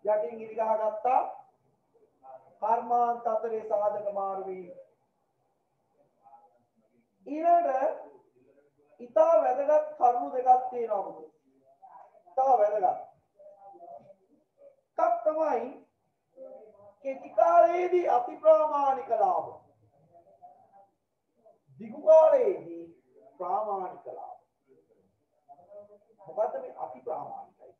යටින් ඉරි ගහගත්තා කර්මාන්ත අතරේ සාධක මාරු වීම. ඊළඟ ඉතා වැදගත් කරුණු දෙකක් තියෙනවා පුතේ. ඉතා වැදගත්. එකක් තමයි කෙටි කාලයේදී අතිප්‍රාමාණික ලාභ. දිගු කාලයේදී ප්‍රාමාණික ලාභ. මොකද්ද මේ අතිප්‍රාමාණිකයි?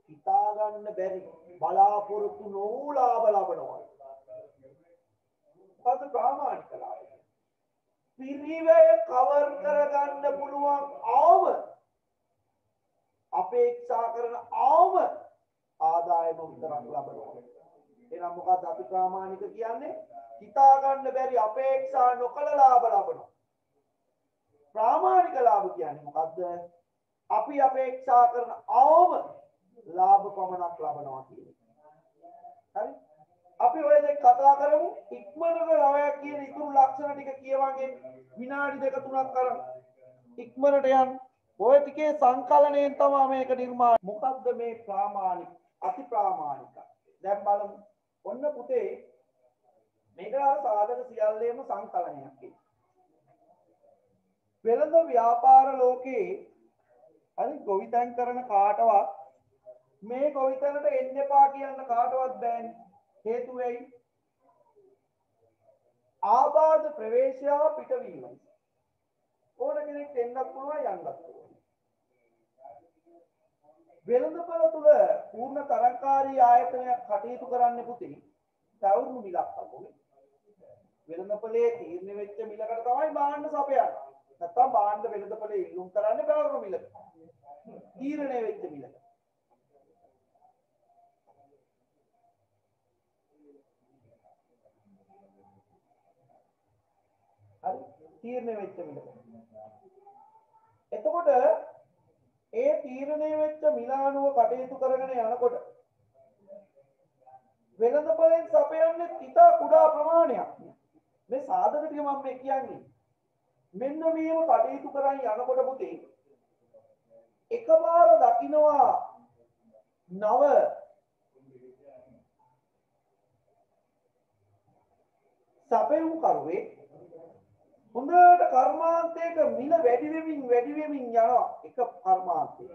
හිතා ගන්න බැරි බලාපොරොත්තු නොවූ ලාභ ලබනවා. මොකද්ද ප්‍රාමාණික ලාභ? පිරිවැය කවර් කරගන්න පුළුවන් ආව අපේක්ෂා කරන ආව ආදායම විතරක් ලබනවා. එහෙනම් මොකක්ද අතිප්‍රාමාණික කියන්නේ? හිතා ගන්න බැරි අපේක්ෂා නොකළ ලාභ ලබනවා. ප්‍රාමාණික ලාභ කියන්නේ මොකද්ද? අපි අපේක්ෂා කරන ආව ලාභ පමණක් ලබනවා කියන්නේ. හරි? අපි ඔය දෙක කතා කරමු. ඉක්මනට 9ක් කියන ඉතුරු ලක්ෂණ ටික කියවන්නේ විනාඩි 2-3ක් කරන් ඉක්මනට යන්න. ඔය ටිකේ සංකලනයෙන් තමයි මේක නිර්මාණය. මොකද්ද මේ ප්‍රාමාණික අතිප්‍රාමාණික? දැන් බලමු. ඔන්න පුතේ මේක අර සාධක සියල්ලේම සංකලනයක් කියන්නේ. වෙළඳ ව්‍යාපාර ලෝකේ හරි ගොවිතැන් කරන කාටවත් මේ ගොවිතැනට එන්න එපා කියන්න කාටවත් බෑනේ. හේතුව වෙයි ආබාධ ප්‍රවේශය පිටවීම. ඕන කෙනෙක් එන්නත් පුළුවන් යන්නත් පුළුවන්. වෙළඳපොළ තුල පූර්ණ තරංකාරී ආයතනයක් කටයුතු කරන්න පුතේ තවුරුණු මිලක් අපෝනේ. වෙළඳපොලේ තීරණය වෙච්ච මිලකට තමයි භාණ්ඩ සපයන්නේ. නැත්තම් භාණ්ඩ වෙළඳපොලේ ඉල්ලුම් කරන්නේ බැලුණු මිලකට. තීරණය වෙච්ච මිලකට. හරි තීරණය වෙච්ච මිලකට. එතකොට ඒ තීරණය වෙච්ච මිල අනුව කටයුතු කරගෙන යනකොට වෙළඳපොලෙන් සපයන්නේ ඉතා කුඩා ප්‍රමාණයක්. මේ සාධක ටික මම මේ කියන්නේ. මෙන්න මේව කටයුතු කරන් යනකොට පුතේ එකපාර දකින්නවා නව සපයුම් කරුවේ හොඳට කර්මාන්තයක මිල වැඩි වෙමින් යනවා එක කර්මාන්තයක.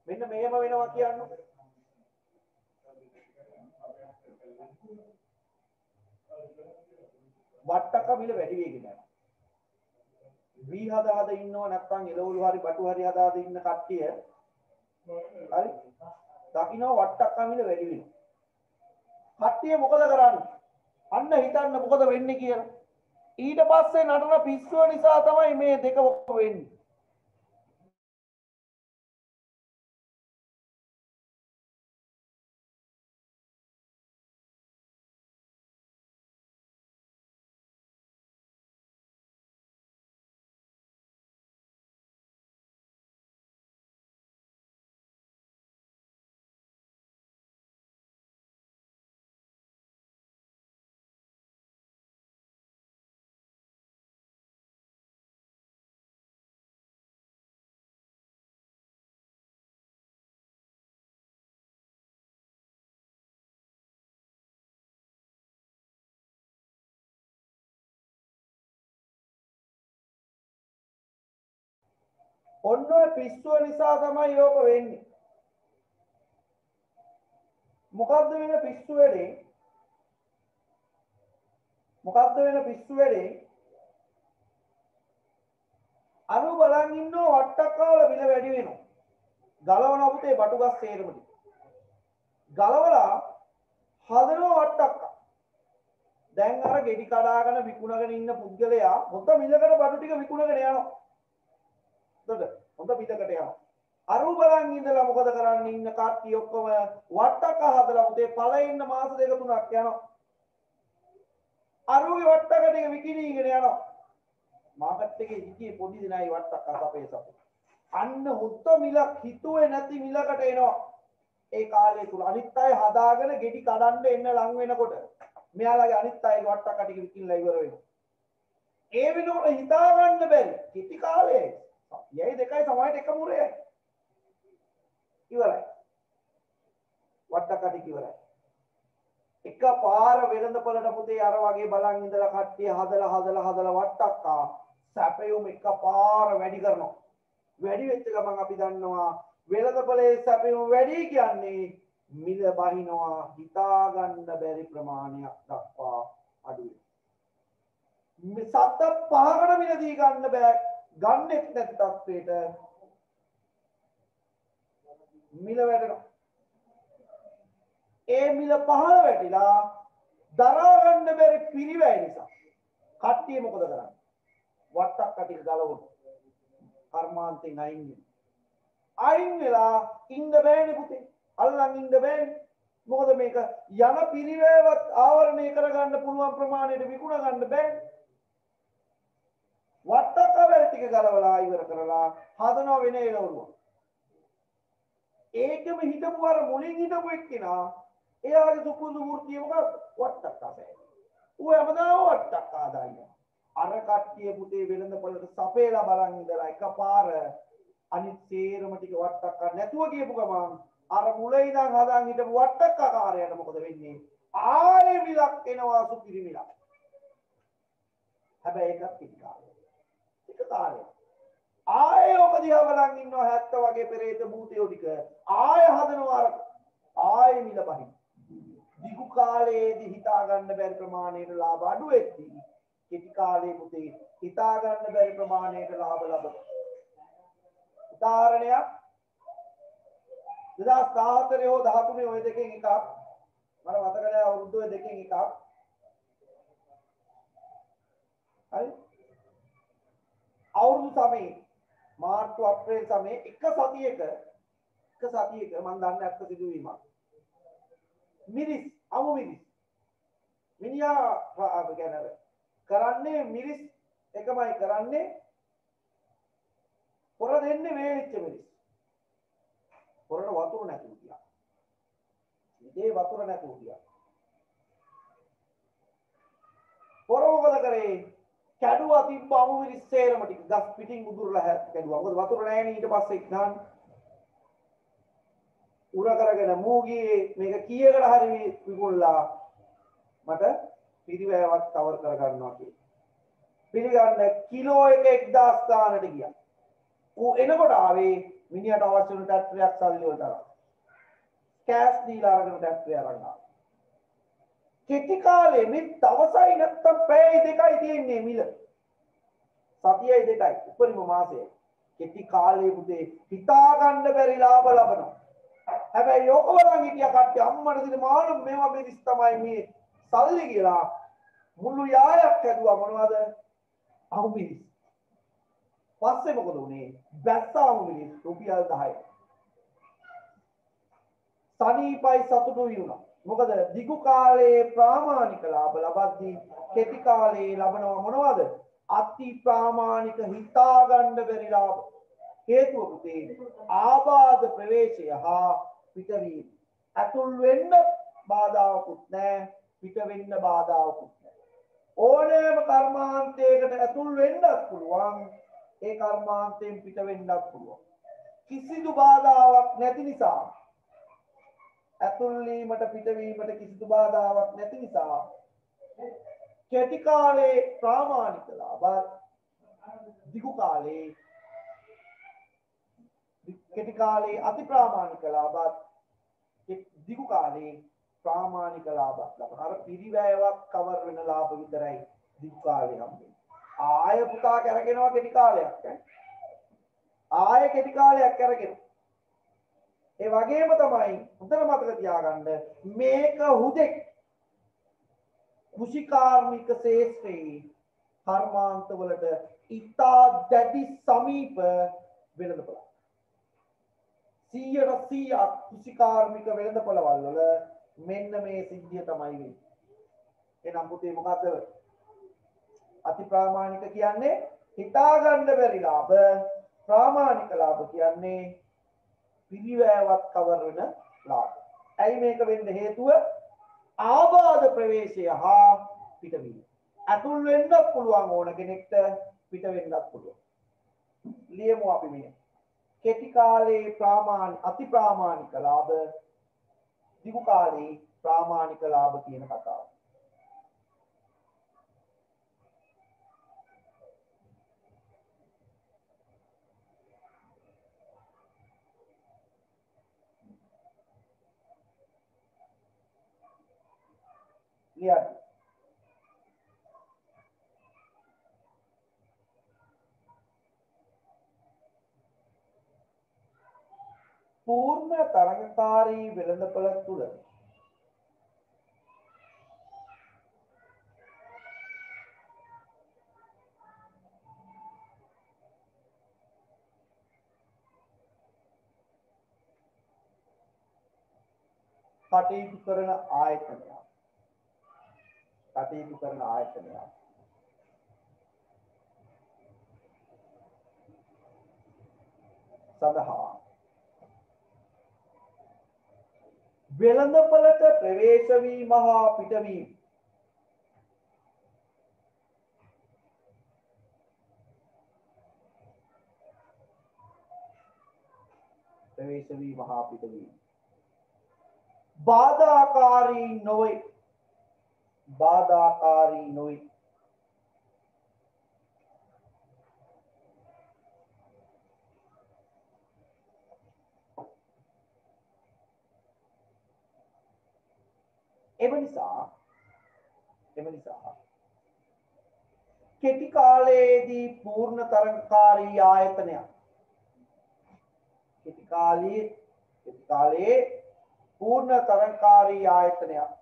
මෙන්න මේම වෙනවා කියන්නේ. වට්ටක මිල වැඩි වෙගෙන යනවා. වී හදාද ඉන්නව නැත්නම් එළවලු හරි බටු හරි හදාද ඉන්න කට්ටිය හරි දකින්න වට්ටක මිල වැඩි වෙනවා. කට්ටිය මොකද කරන්නේ? අන්න හිතන්න මොකද වෙන්නේ කියලා. ඊට පස්සේ නටන පිස්සුව නිසා තමයි මේ දෙක වෙන්නේ. ඔන්න ඔය පිස්සුව නිසා තමයි යෝක වෙන්නේ. මොකද්ද වෙන පිස්සු වෙලේ? මොකද්ද වෙන පිස්සු වෙලේ? අනු බලන් ඉන්නව වට්ටක්කාවල මිල වැඩි වෙනවා. ගලවන පුතේ බටු ගස් තේරෙම ටික. ගලවලා හදනවා වට්ටක්කා. දැන් අර ගෙඩි කඩාගෙන විකුණගෙන ඉන්න පුද්ගලයා හොඳ මිලකට බටු ටික විකුණගෙන යනවා. හොඳ පිටකට යනවා. අරු බලන් ඉඳලා මොකද කරන්නේ? ඉන්න කට්ටිය ඔක්කොම වට්ටක හදලා පුතේ පළෙන්න මාස 2-3ක් යනවා. අරුගේ වට්ටක ටික විකිණීගෙන යනවා. මාකට් එකේ හිටියේ පොඩි දිනයි වට්ටක සපේ සපේ. අන්න හොත්ත මිලක් හිතුවේ නැති මිලකට එනවා. ඒ කාලය තුල අනිත් අය හදාගෙන ගෙඩි කඩන්න එන්න ලං වෙනකොට මෙයාලගේ අනිත් අයගේ වට්ටක ටික විකිණලා ඉවර වෙනවා. ඒ වෙනකොට හිතා ගන්න බැරි කිටි කාලේ යයි දෙකයි සමහරට එක මුරයයි. ඉවරයි. වට්ටක ටික ඉවරයි. එකපාර වෙළඳපොළට පුතේ අර වගේ බලන් ඉඳලා කට්ටිය හදලා වට්ටක්කා සැපයුම එකපාර වැඩි කරනවා. වැඩි වෙච්ච ගමන් අපි දන්නවා වෙළඳපොලේ සැපයුම වැඩි කියන්නේ මිල බහිනවා හිතා ගන්න බැරි ප්‍රමාණයක් දක්වා අඩු වෙනවා. මේ සත පහකට මිලදී ගන්න බෑ ගන්නෙත් නැති තත්ත්වයට මිල වැඩනවා. ඒ මිල පහළ වැටිලා දරා ගන්න බැරි පිරිවැය නිසා කට්ටිය මොකද කරන්නේ? වට්ටක් කටික ගලවන කර්මාන්තෙන් අයින් වෙලා ඉන්න බෑනේ පුතේ. අල්ලන් ඉන්න බෑනේ. මොකද මේක යන පිරිවැයවත් ආවරණය කරගන්න පුළුවන් ප්‍රමාණයට විකුණ ගන්න බෑනේ. වට්ටක් කවල ටික ගලවලා ඉවර කරලා හදනවා වෙන එළවලුවක්. ඒකම හිතපු අර මුලින් හිටපු එක්කිනා එයාගේ සුකුඳු වෘත්තිය මොකක්ද? වට්ටක් ආසයි. ඌ හැමදාම වට්ටක් ආදායි. අර කට්ටිය පුතේ වෙළඳපොළට සපේලා බලන් ඉඳලා එකපාර අනිත් සේරම ටික වට්ටක් නැතුව ගියපු ගමන් අර මුලින් ඉඳන් හදාන් හිටපු වට්ටක් ආකාරයට මොකද වෙන්නේ? ආයේ මිලක් එනවා සුපිරි මිලක්. හැබැයි ඒකත් පිටකාරය. පිටකාරය. ආයේ ඔක දිහා බලන් ඉන්නවා 70 වගේ පෙරේත භූතයෝ ටික. ආයේ හදනවා අර ආයේ මිල පහින්. දිගු කාලයේදී හිතා ගන්න බැරි ප්‍රමාණයට ලාභ අඩු වෙද්දී කෙටි කාලයේ පුතේ හිතා ගන්න බැරි ප්‍රමාණයට ලාභ ලබනවා. උදාහරණයක් 2014 හෝ 13 ඔය දෙකෙන් එකක් මම මතක නැහැ අවුරුදු ඔය දෙකෙන් එකක් හරි අවුරුදු සමයේ මාර්තු අප්‍රේල් සමයේ එක සතියක මම දන්නේ ඇත්ත සිදුවීමක් මිරිස් අමු මිරිස් මිනිහා කියන්නේ කරන්නේ මිරිස් එකමයි කරන්නේ පොර දෙන්නේ වේලිච්ච මිරිස් පොරට වතුර නැතුව තියා. ඉතේ වතුර නැතුව තියා. පොර මොකද කරේ? කැඩුවා තිබ්බ අමු මිරිස් සේරම ටික ගස් පිටින් උදුරලා කැඩුවා. මොකද වතුර නැහැනේ ඊට පස්සේ ඉක්නාන්. උර කරගෙන මූගියේ මේක කීයකට හරි විකුණලා මට පිරිවැයවත් කවර් කර ගන්නවා කියලා. පිළිගන්න කිලෝ එක 1000 ගානට ගියා. ඌ එනකොට ආවේ මිනිහට අවශ්‍ය වුණු ටැක්ටරයක් සල්ලි වලට අරන්. කෑෂ් දීලා අරගෙන ටැක්ටරය අරන් ආවා. කෙටි කාලේ මේ දවසයි නැත්තම් පැය දෙකයි තියෙන්නේ මිල. සතියයි දෙකයි උපරිම මාසෙයි. කෙටි කාලේ පුතේ හිතා ගන්න බැරි ලාභ ලබනවා. හැබැයි ඔක බලන් හිටියා කට්ටිය අම්මට දින මාළු මේවා මිරිස් තමයි මේ සල්ලි කියලා මුළු යායක් හැදුවා මොනවද? අහු මිරිස්. පස්සේ මොකද උනේ? බැස්සාම මිරිස් රුපියල් 10යි. සනීපයි සතුටු වුණා. මොකද දිගු කාලයේ ප්‍රාමාණික ලාභ ලබද්දී කෙටි කාලයේ ලබනවා මොනවද? අති ප්‍රාමාණික හිතා ගන්න බැරි ලාභ. හේතුව පුතේ ආබාධ ප්‍රවේශය හා පිටවීම. අතුල් වෙන්න බාධාවකුත් නැහැ, පිට වෙන්න බාධාවකුත් නැහැ. ඕනෑම කර්මාන්තයකට ඇතුල් වෙන්නත් පුළුවන්, ඒ කර්මාන්තයෙන් පිට වෙන්නත් පුළුවන්. කිසිදු බාධාවක් නැති නිසා ඇතුල් වීමට පිටවීමට කිසිදු බාධාවක් නැති නිසා කෙටි කාලේ ප්‍රාමාණික ලාභ දිගු කාලේ කෙටි කාලේ අති ප්‍රාමාණික ලාභ දිගු කාලේ ප්‍රාමාණික ලාභ ලබන අර පිරිවැයවත් කවර් වෙන ලාභ විතරයි දිගු කාලේ හම්බෙන්නේ. ආය පුතා කරගෙනවා කෙටි කාලයක් ආය කෙටි කාලයක් කරගෙන ඒ වගේම තමයි හොඳට මතක තියාගන්න මේක හුදෙක් කෘෂිකාර්මික ශේෂ්ත්‍රයේ කර්මාන්තවලට ඉතා දැඩි සමීප වෙළඳපොළ 100% කෘෂිකාර්මික වෙළඳපොළවල් වල මෙන්න මේ සිද්ධිය තමයි වෙන්නේ. එනම් පුතේ මොකද්ද? අති ප්‍රාමාණික කියන්නේ හිතා ගන්න බැරි ලාභ, ප්‍රාමාණික ලාභ කියන්නේ පිරිවැයවත් කවර වෙන ලාභ. ඇයි මේක වෙන්න හේතුව? ආබාධ ප්‍රවේශය හා පිටවීම. අතුල් වෙන්න පුළුවන් ඕන කෙනෙක්ට පිට වෙන්නත් පුළුවන්. ලියමු අපි මේ. කෙටි කාලේ අති ප්‍රාමාණික ලාභ, දිගු කාලේ ප්‍රාමාණික ලාභ කියන කතාව. ලියන්න. පූර්ණ තරඟකාරී වෙළඳපළ තුල කටයුතු කරන ආයතනයක් සඳහා වෙළඳපළට ප්‍රවේශ වීම හා පිටවීම බාධාකාරී නොවේ. එම නිසා කෙටි කාලයේදී පූර්ණ තරඟකාරී ආයතනයක් කෙටි කාලයේ පූර්ණ තරඟකාරී ආයතනයක්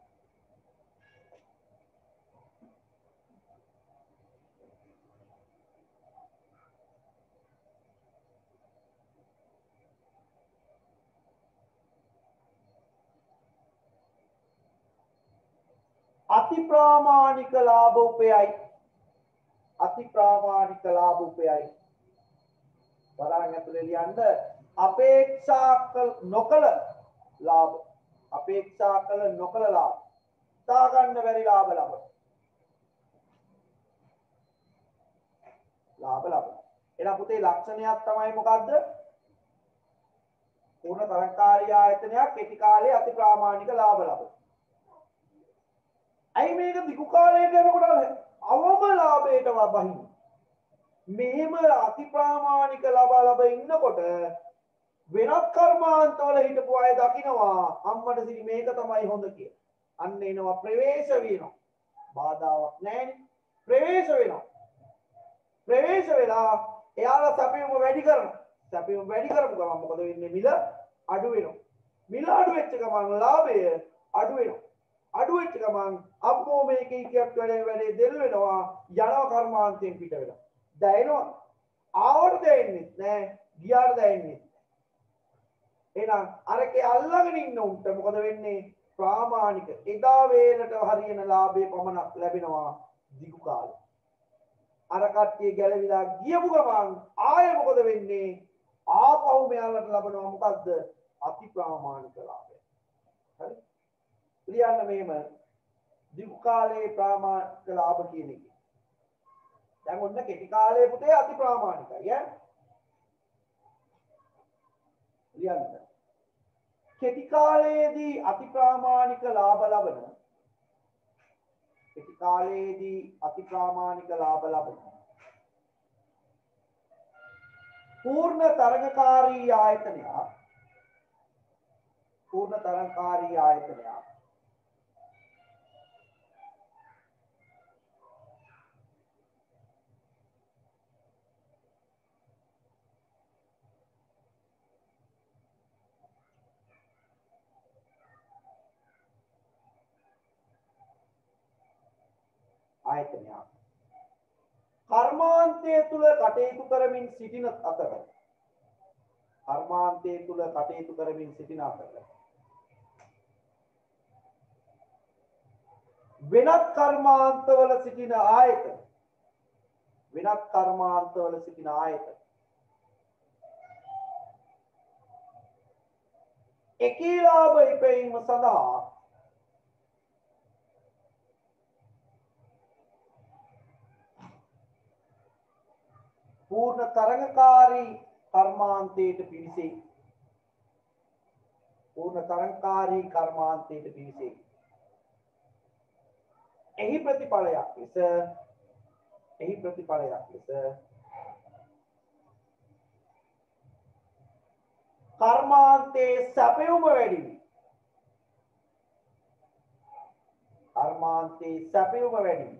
අති ප්‍රාමාණික ලාභ උපයයි. වරාන් ඇතුලේ ලියන්න අපේක්ෂා නොකළ ලාභ. තා ගන්න බැරි ලාභ ලබන. එහෙනම් පුතේ ලක්ෂණයක් තමයි මොකද්ද? පූර්ණ තරඟකාරී ආයතනයක් කෙටි කාලයේ අති ප්‍රාමාණික ලාභ ලබන. ඇයි මේක දිගු කාලයකට යනකොට අවම ලාභයට වබහින් මෙහෙම අති ප්‍රාමාණික ලබ ඉන්නකොට වෙනත් කර්මාන්තවල හිටපු අය දකිනවා අම්මට සිරි මේක තමයි හොඳ කියලා. අන්න එනවා ප්‍රවේශ වෙනවා. බාධාවක් නැහැනේ. ප්‍රවේශ වෙලා එයාලා සැපයුම වැඩි කරනවා. සැපයුම වැඩි කරපු ගමන් මොකද වෙන්නේ? මිල අඩු වෙනවා. මිල අඩු වෙච්ච ගමන් ලාභය අඩු වෙනවා. අඩු වෙච්ච ගමන් අම්මෝ මේකේ කියක් වැඩේ දෙල් වෙනවා. යනවා කර්මාන්තයෙන් පිට වෙලා. දැනෙනවා. ආවට දැනෙන්නේ නැහැ. ගියාට දැනෙන්නේ. එහෙනම් අරකේ අල්ලගෙන ඉන්න උන්ට මොකද වෙන්නේ? ප්‍රාමාණික එදා වේලට හරියන ලාභයේ පමණක් ලැබෙනවා දිගු කාලේ. අර කට්ටිය ගැලවිලා ගියපු ගමන් ආයෙ මොකද වෙන්නේ? ආපහු මෙයාලට ලැබෙනවා මොකද්ද? අති ප්‍රාමාණික ලාභය. හරි? ලියන්න මෙහෙම දිගු කාලේ ප්‍රාමාණික ලාභ කියන එක. දැන් ඔන්න කෙටි කාලේ පුතේ අති ප්‍රාමාණිකයි ඈ. ලියන්න. කෙටි කාලයේදී අති ප්‍රාමාණික ලාභ ලබන පූර්ණ තරඟකාරී ආයතනයක් කර්මාන්තය තුල කටයුතු කරමින් සිටින අතර වෙනත් කර්මාන්තවල සිටින ආයතන එකී ලාභ ඉපැයීම සඳහා පූර්ණ තරඟකාරී කර්මාන්තයට පිවිසෙයි. එහි ප්‍රතිඵලයක් ලෙස කර්මාන්තයේ සැපයුම වැඩි වී කර්මාන්තේ සැපයුම වැඩි.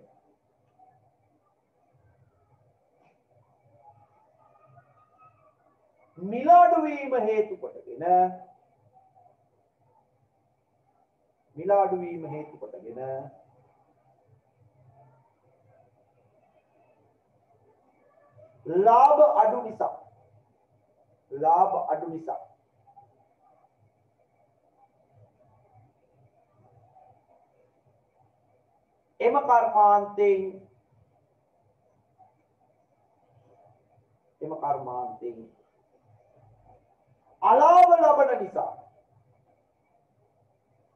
මිල අඩු වීම හේතු කොටගෙන ලාභ අඩු නිසා එම කර්මාන්තයෙන්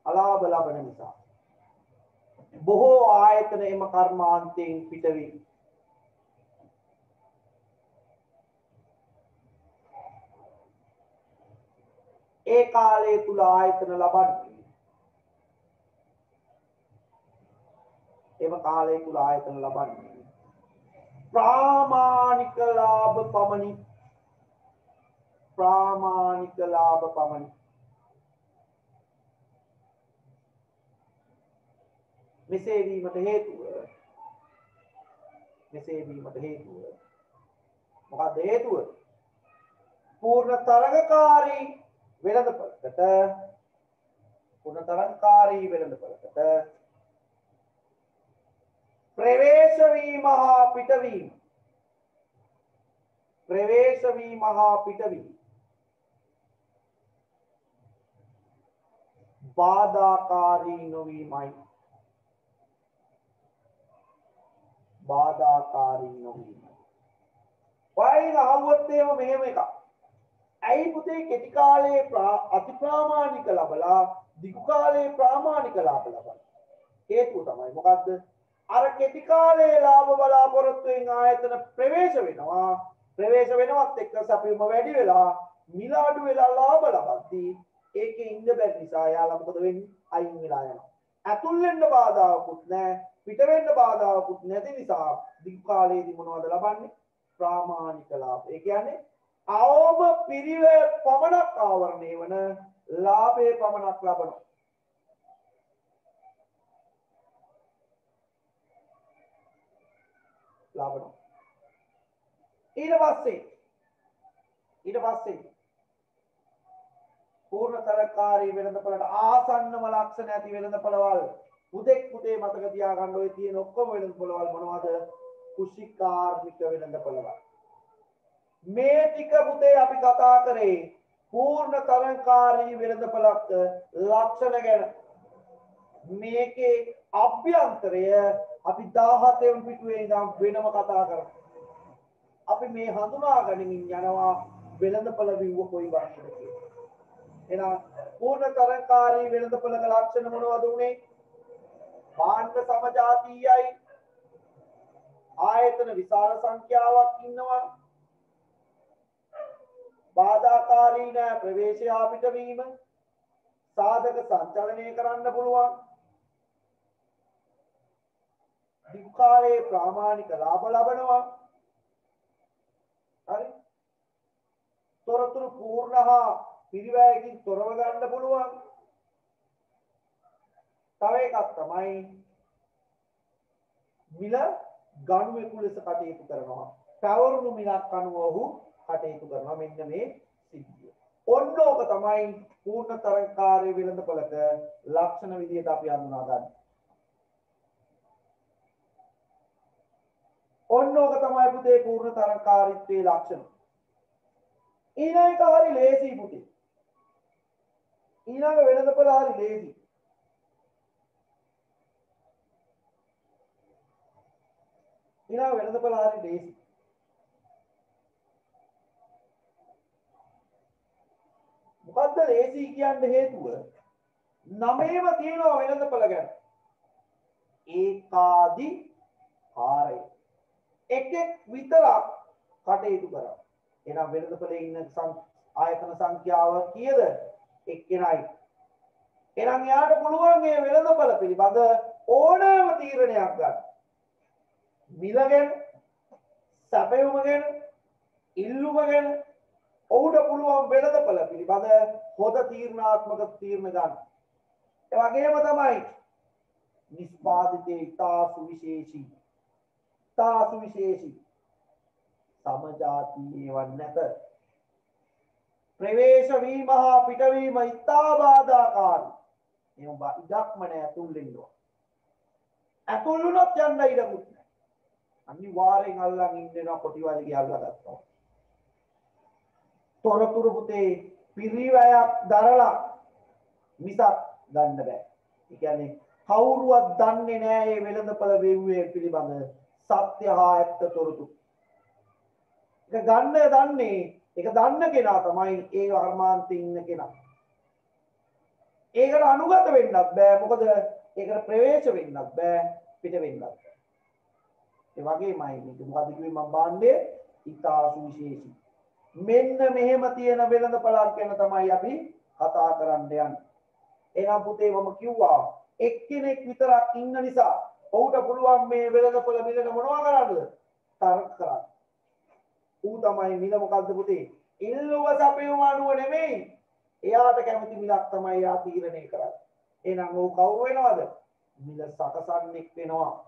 අලාභ ලබන නිසා බොහෝ ආයතන එම කර්මාන්තයෙන් පිටවී ඒ කාලය තුල ආයතන ලබන්නේ ප්‍රාමාණික ලාභ පමණි. මෙසේ වීමට හේතුව මොකක්ද හේතුව? පූර්ණ තරගකාරී වෙළඳපළකට ප්‍රවේශ වීම හා පිටවීම බාධාකාරී නොවීමයි. වයින් අහුවත් එහෙම මෙහෙම එකක්. ඇයි පුතේ කෙටි කාලයේ අති ප්‍රාමාණික ලබලා දිගු කාලයේ ප්‍රාමාණික ලාභ ලබන්නේ? හේතුව තමයි මොකද්ද? අර කෙටි කාලයේ ලාභ බලාපොරොත්තුෙන් ආයතන ප්‍රවේශ වෙනවත් එක්ක සැපයුම වැඩි වෙලා මිල අඩු වෙලා ලාභ ලබද්දී ඒකේ ඉන්න බැරි නිසා යාලා මොකද වෙන්නේ? අයින් වෙලා යනවා. ඇතුල් වෙන්න බාධාවකුත් නැහැ, පිට වෙන්න බාධාවකුත් නැති නිසා දිගු කාලයේදී මොනවද ලබන්නේ? ප්‍රාමාණික ලාභ. ඒ කියන්නේ අවම පිරිවෙ පමණක් ආවරණය වන ලාභයේ පමණක් ලබනවා. ඊට පස්සේ පූර්ණ තරකාරී වෙළඳපළට ආසන්නම ලක්ෂණ ඇති වෙළඳපළවල් පුතේ මතක තියාගන්න ඔය තියෙන ඔක්කොම වෙළඳපළවල් මොනවද? කුෂිකාර්මික වෙළඳපළවල්. මේ ටික පුතේ අපි කතා කරේ පූර්ණ තරංකාරී වෙළඳපළක් ලක්ෂණ ගැන. මේකේ අභ්‍යන්තරය අපි 17 වෙනි පිටුවේ ඉඳන් වෙනම කතා කරමු. අපි මේ හඳුනා ගනිමින් යනවා වෙළඳපළ විව්ව කොයි වගේද කියලා. එහෙනම් පූර්ණ තරංකාරී වෙළඳපළක ලක්ෂණ මොනවද උනේ? භාණ්ඩ සමජාතීයයි, ආයතන විශාල සංඛ්‍යාවක් ඉන්නවා, බාධාකාරී නැ ප්‍රවේශය අපිට වීම, සාධක සංචලනය කරන්න පුළුවන්, දිගු කාලයේ ප්‍රාමාණික ලාභ ලබනවා. හරි. තොරතුරු පූර්ණ හා පිරිවැයකින් තොරව ගන්න පුළුවන්. තව එකක් තමයි මිල ගණුවෙකු ලෙස කටයුතු කරනවා. පැවරුණු මිලක් අනුව ඔහු කටයුතු කරනවා. මෙන්න මේ සිද්ධිය. ඔන්නෝක තමයි පූර්ණ තරංකාරී වෙළඳපළක ලක්ෂණ විදියට අපි හඳුනා ගන්න. ඔන්නෝක තමයි පුතේ පූර්ණ තරංකාරීත්වයේ ලක්ෂණ. ඊළඟ එක හරි ලේසි පුතේ. ඊළඟ වෙළඳපළ හරි ලේසි. මොකද්ද ලේසි කියන්න හේතුව? නමේම තියෙනවා වෙළඳපළ ගැන. ඒකාදි කාර්යය. එකෙක් විතරක් කටයුතු කරා. එහෙනම් වෙළඳපොලේ ඉන්න ආයතන සංඛ්‍යාව කීයද? එක්කෙනයි. එහෙනම් යාට පුළුවන් මේ වෙළඳපොළ පිළිබඳ ඕනෑම තීරණයක් ගන්න. මිල ගැන, සැපයුම ගැන, ඉල්ලුම ගැන ඔහුට පුළුවන් වෙළඳපොළ පිළිබඳ හොඳ තීරණාත්මක තීරණ ගන්න. ඒ වගේම තමයි නිස්පාදිතේ ඉතා සුවිශේෂී සමජාතීය වන්නත ප්‍රවේශ වීම හා පිටවීම ඉතා බාධාකාරී එම ඉඩක්ම නැහැ ඇතුල් වෙන්න ඕන ඇතුල් වුණොත් යන්න ඉඩකුත් නැහැ අනිවාර්යෙන් අල්ලන් ඉන්නවා කොටි වලගේ අල්ලගත්තා තොරතුරු පුතේ පිරිවැයක් දරලා මිසක් ගන්න බෑ ඒ කියන්නේ කවුරුවත් දන්නේ නැහැ මේ වෙළඳපළ වෙව්වේ පිළිබඳ සත්‍ය හා ඇත්ත තොරතුරු ඒක ගන්න දන්නේ ඒක දන්න කෙනා තමයි ඒ කර්මාන්තේ ඉන්න කෙනා ඒකට අනුගත වෙන්නත් බෑ මොකද ඒකට ප්‍රවේශ වෙන්නත් බෑ පිට වෙන්නත් බෑ ඒ වගේමයි මේක මොකද කිව්වේ මම බාන්නේ ඉතා සුවිශේෂී මෙන්න මෙහෙම තියෙන වෙළඳපළක් ගැන තමයි අපි කතා කරන්න යන්නේ එහෙනම් පුතේ මම කිව්වා එක්කෙනෙක් විතරක් ඉන්න නිසා ඔහුට පුළුවන් මේ වෙළඳපොළ මිලට මොනවා කරන්නද තර්ක කරන්න. ඌ තමයි මිල මොකද්ද පුතේ? ඉල්ලුව සපයුම අනුව නෙමෙයි. එයාට කැමති මිලක් තමයි එයා තීරණය කරන්නේ. එහෙනම් ඌ කවුරු වෙනවද? මිල සකසන්නෙක් වෙනවා.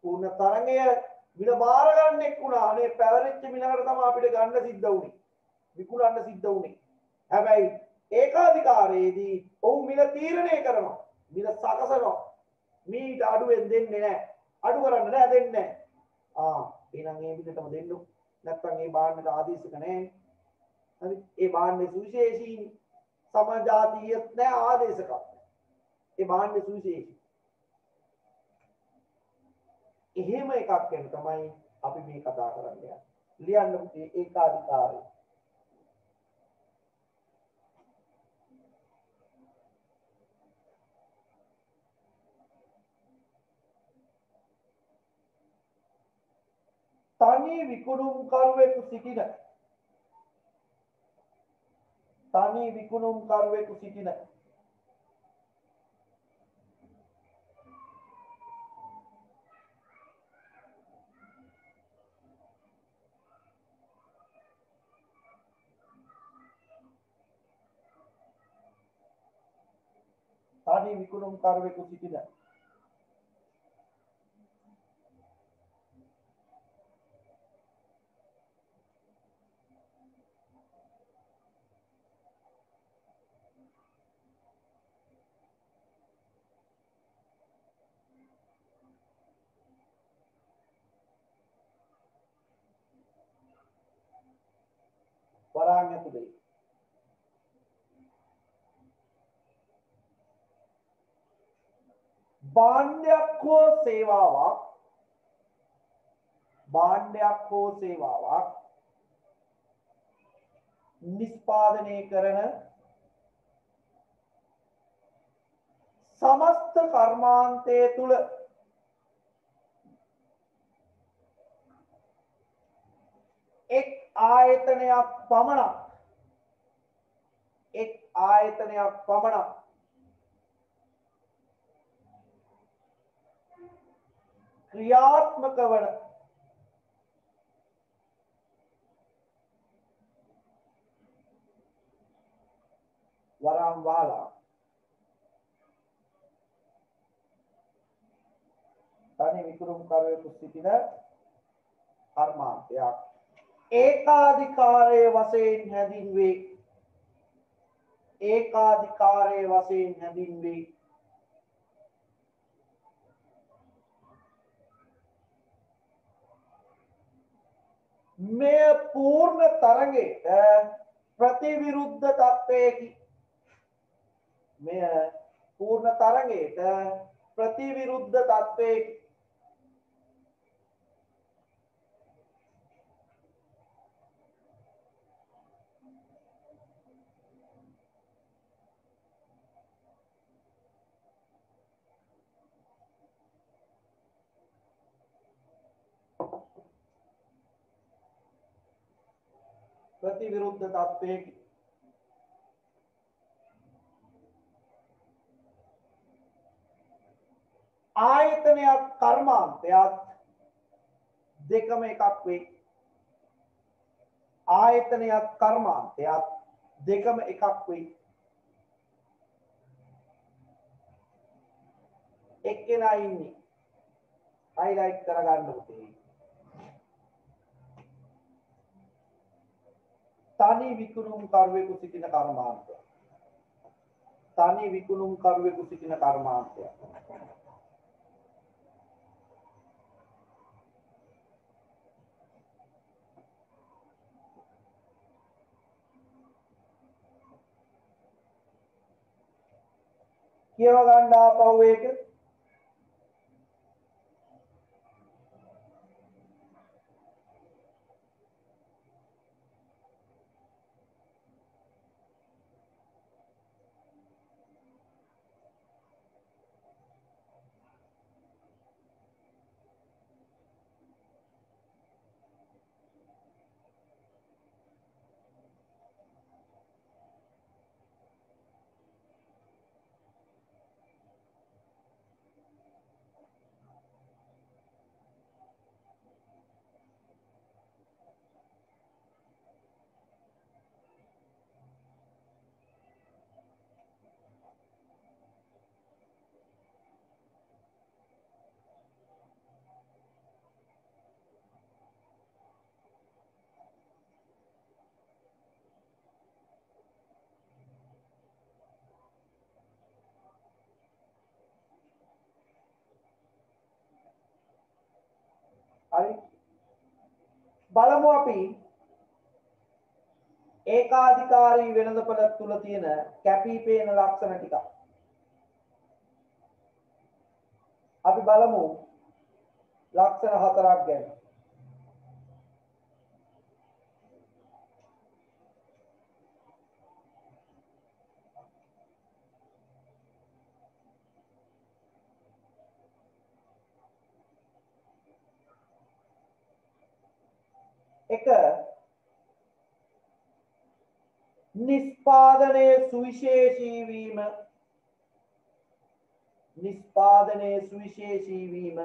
පූර්ණ තරංගය මිල බාර ගන්නෙක් වුණා. අනේ පැවරිච්ච මිලකට තමයි අපිට ගන්න සිද්ධ වුනේ. විකුණන්න සිද්ධ වුනේ. හැබැයි ඒකාධිකාරයේදී ඔහු මිල තීරණය කරනවා. මිල සකසනවා. මීට අඩුවෙන් දෙන්නේ නැහැ. අඩු කරන්න නෑ දෙන්නේ නැහැ. එහෙනම් මේ විදිහටම දෙන්න. නැත්නම් මේ බාන්නට ආදේශක නැහැ. හරි. ඒ බාන්නේ සුවිශේෂී සමජාතීයත් නැහැ ආදේශකත්. ඒ බාන්නේ සුවිශේෂී. එහෙම එකක් ගැන තමයි අපි මේ කතා කරන්නේ. ලියන්න පුතේ ඒකාධිකාරය. තනි විකුණුම්කරුවෙකු සිටින වරාන් ඇතුලේ භාණ්ඩයක් හෝ සේවාවක් නිෂ්පාදනය කරන සමස්ත කර්මාන්තය තුල එක් ආයතනයක් පමණක් ක්‍රියාත්මක වන වරම් වාලා තනි විකුණුම්කරුවෙකු සිටින කර්මාන්තයක් ඒකාධිකාරයේ වශයෙන් හැඳින්වේ මෙය පූර්ණ තරගයට ප්‍රතිවිරුද්ධ තත්ත්වයකි ආයතනයක් කර්මාන්තයක් දෙකම එකක් වෙයි. එක්කෙනා ඉන්නේ. highlight කරගන්න උතේ. තනි විකුණුම් කරුවෙකු සිටින කර්මාන්තය. තනි විකුණුම් කරුවෙකු සිටින කර්මාන්තය. කියව ගන්න ආපහු ඒක. හරි. බලමු අපි ඒකාධිකාරී වෙළඳපොළ තුල තියෙන කැපී පෙනෙන ලක්ෂණ ටික. අපි බලමු ලක්ෂණ හතරක් ගැන. එක නිෂ්පාදනයේ සුවිශේෂී වීම. නිෂ්පාදනයේ සුවිශේෂී වීම.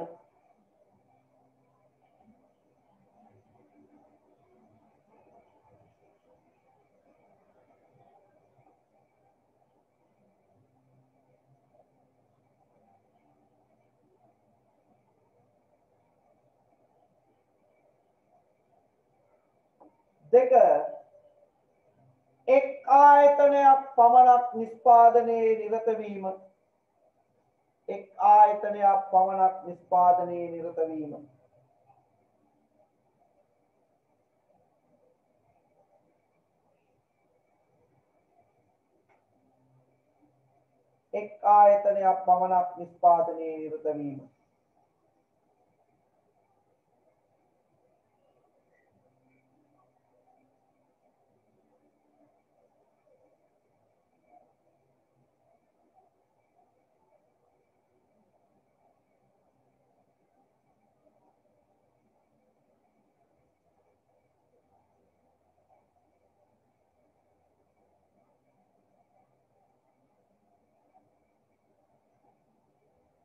දෙක එක් ආයතනයක් පමණක් නිෂ්පාදනයේ නිරත වීම. එක් ආයතනයක් පමණක් නිෂ්පාදනයේ නිරත වීම. එක් ආයතනයක් පමණක් නිෂ්පාදනයේ නිරත වීම.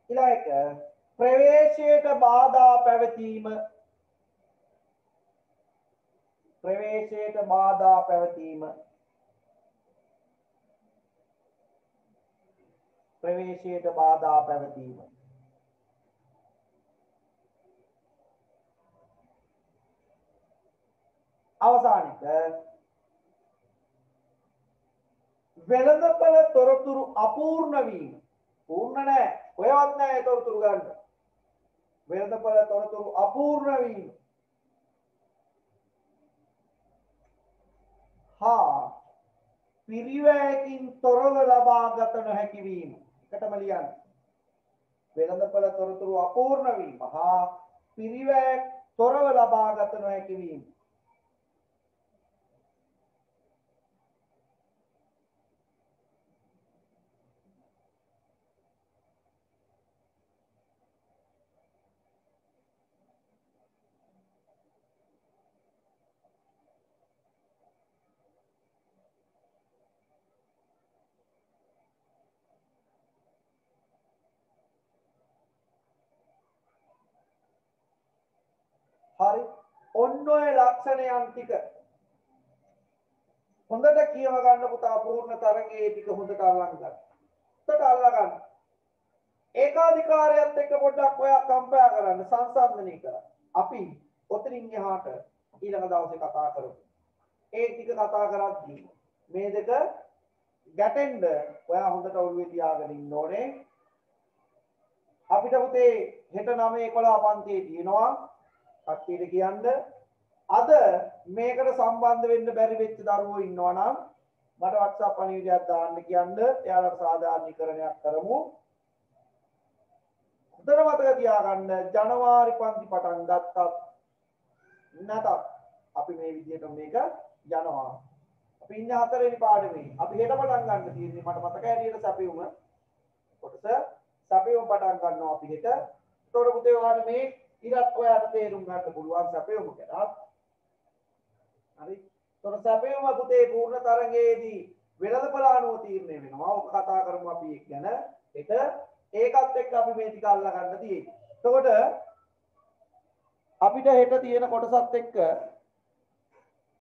ඊළඟ ප්‍රවේශයට බාධා පැවතීම. ප්‍රවේශයට බාධා පැවතීම. ප්‍රවේශයට බාධා පැවතීම. අවසානික වෙළඳපොළ තොරතුරු අපූර්ණ වීම. पूर्ण නැහැ. කොහෙවත් නැහැ තොරතුරු ගන්න. වෙළඳපොළ තොරතුරු අපූර්ණ වීම. හා පිරිවැයකින් තොරව ලබා ගත නොහැකි වීම. එකටම ලියන්න. වෙළඳපොළ තොරතුරු අපූර්ණ වීම හා පිරිවැයක් තොරව ලබා ගත නොහැකි වීම. හරි. ඔන්න ඔය ලක්ෂණයන් ටික හොඳට කියව ගන්න පුතා. පූර්ණ තරගයේ ටික හොඳට අල්ලන් ගන්න. හොඳට අල්ල ගන්න. ඒකාධිකාරයත් එක්ක පොඩ්ඩක් ඔයා කම්පයා කරන්න සංසන්දනය කරන්න. අපි ඔතනින් එහාට ඊළඟ දවසේ කතා කරමු. ඒ ටික කතා කරද්දී මේ දෙක ගැටෙන්න ඔයා හොඳට ඔළුවේ තියාගෙන ඉන්න ඕනේ. අපිට පුතේ හෙට 9:11 පන්තියේ තියෙනවා. කට්ටියට කියන්න අද මේකට සම්බන්ධ වෙන්න බැරි වෙච්ච දරුවෝ ඉන්නවා නම් මට WhatsApp පණිවිඩයක් දාන්න කියන්න. එයාලට සාධාරණීකරණයක් කරමු. හොඳට මතක තියාගන්න ජනවාරි පන්ති පටන් ගත්තත් නැතත් අපි මේ විදිහට මේක යනවා. අපි ඉන්නේ 4 වෙනි පාඩමේ. අපි හෙට පටන් ගන්න තියෙන්නේ මට මතක හැටියට සැපෙවුම කොටස සැපෙවුම පටන් ගන්නවා අපි හෙට. ඒතකොට පුතේ ඔයාලට මේ ඉරත් ඔයාලට තේරුම් ගන්න පුළුවන් සැපෙවුම ගැන. හරි. ඒතකොට සැපෙවුම පුතේ පූර්ණ තරංගයේදී වෙළඳපළ අනුව තීරණය වෙනවා. ඔක කතා කරමු අපි ඒක ගැන හෙට. ඒකත් එක්ක අපි මේ ටික අල්ලා ගන්න තියෙන්නේ. එතකොට අපිට හෙට තියෙන කොටසත් එක්ක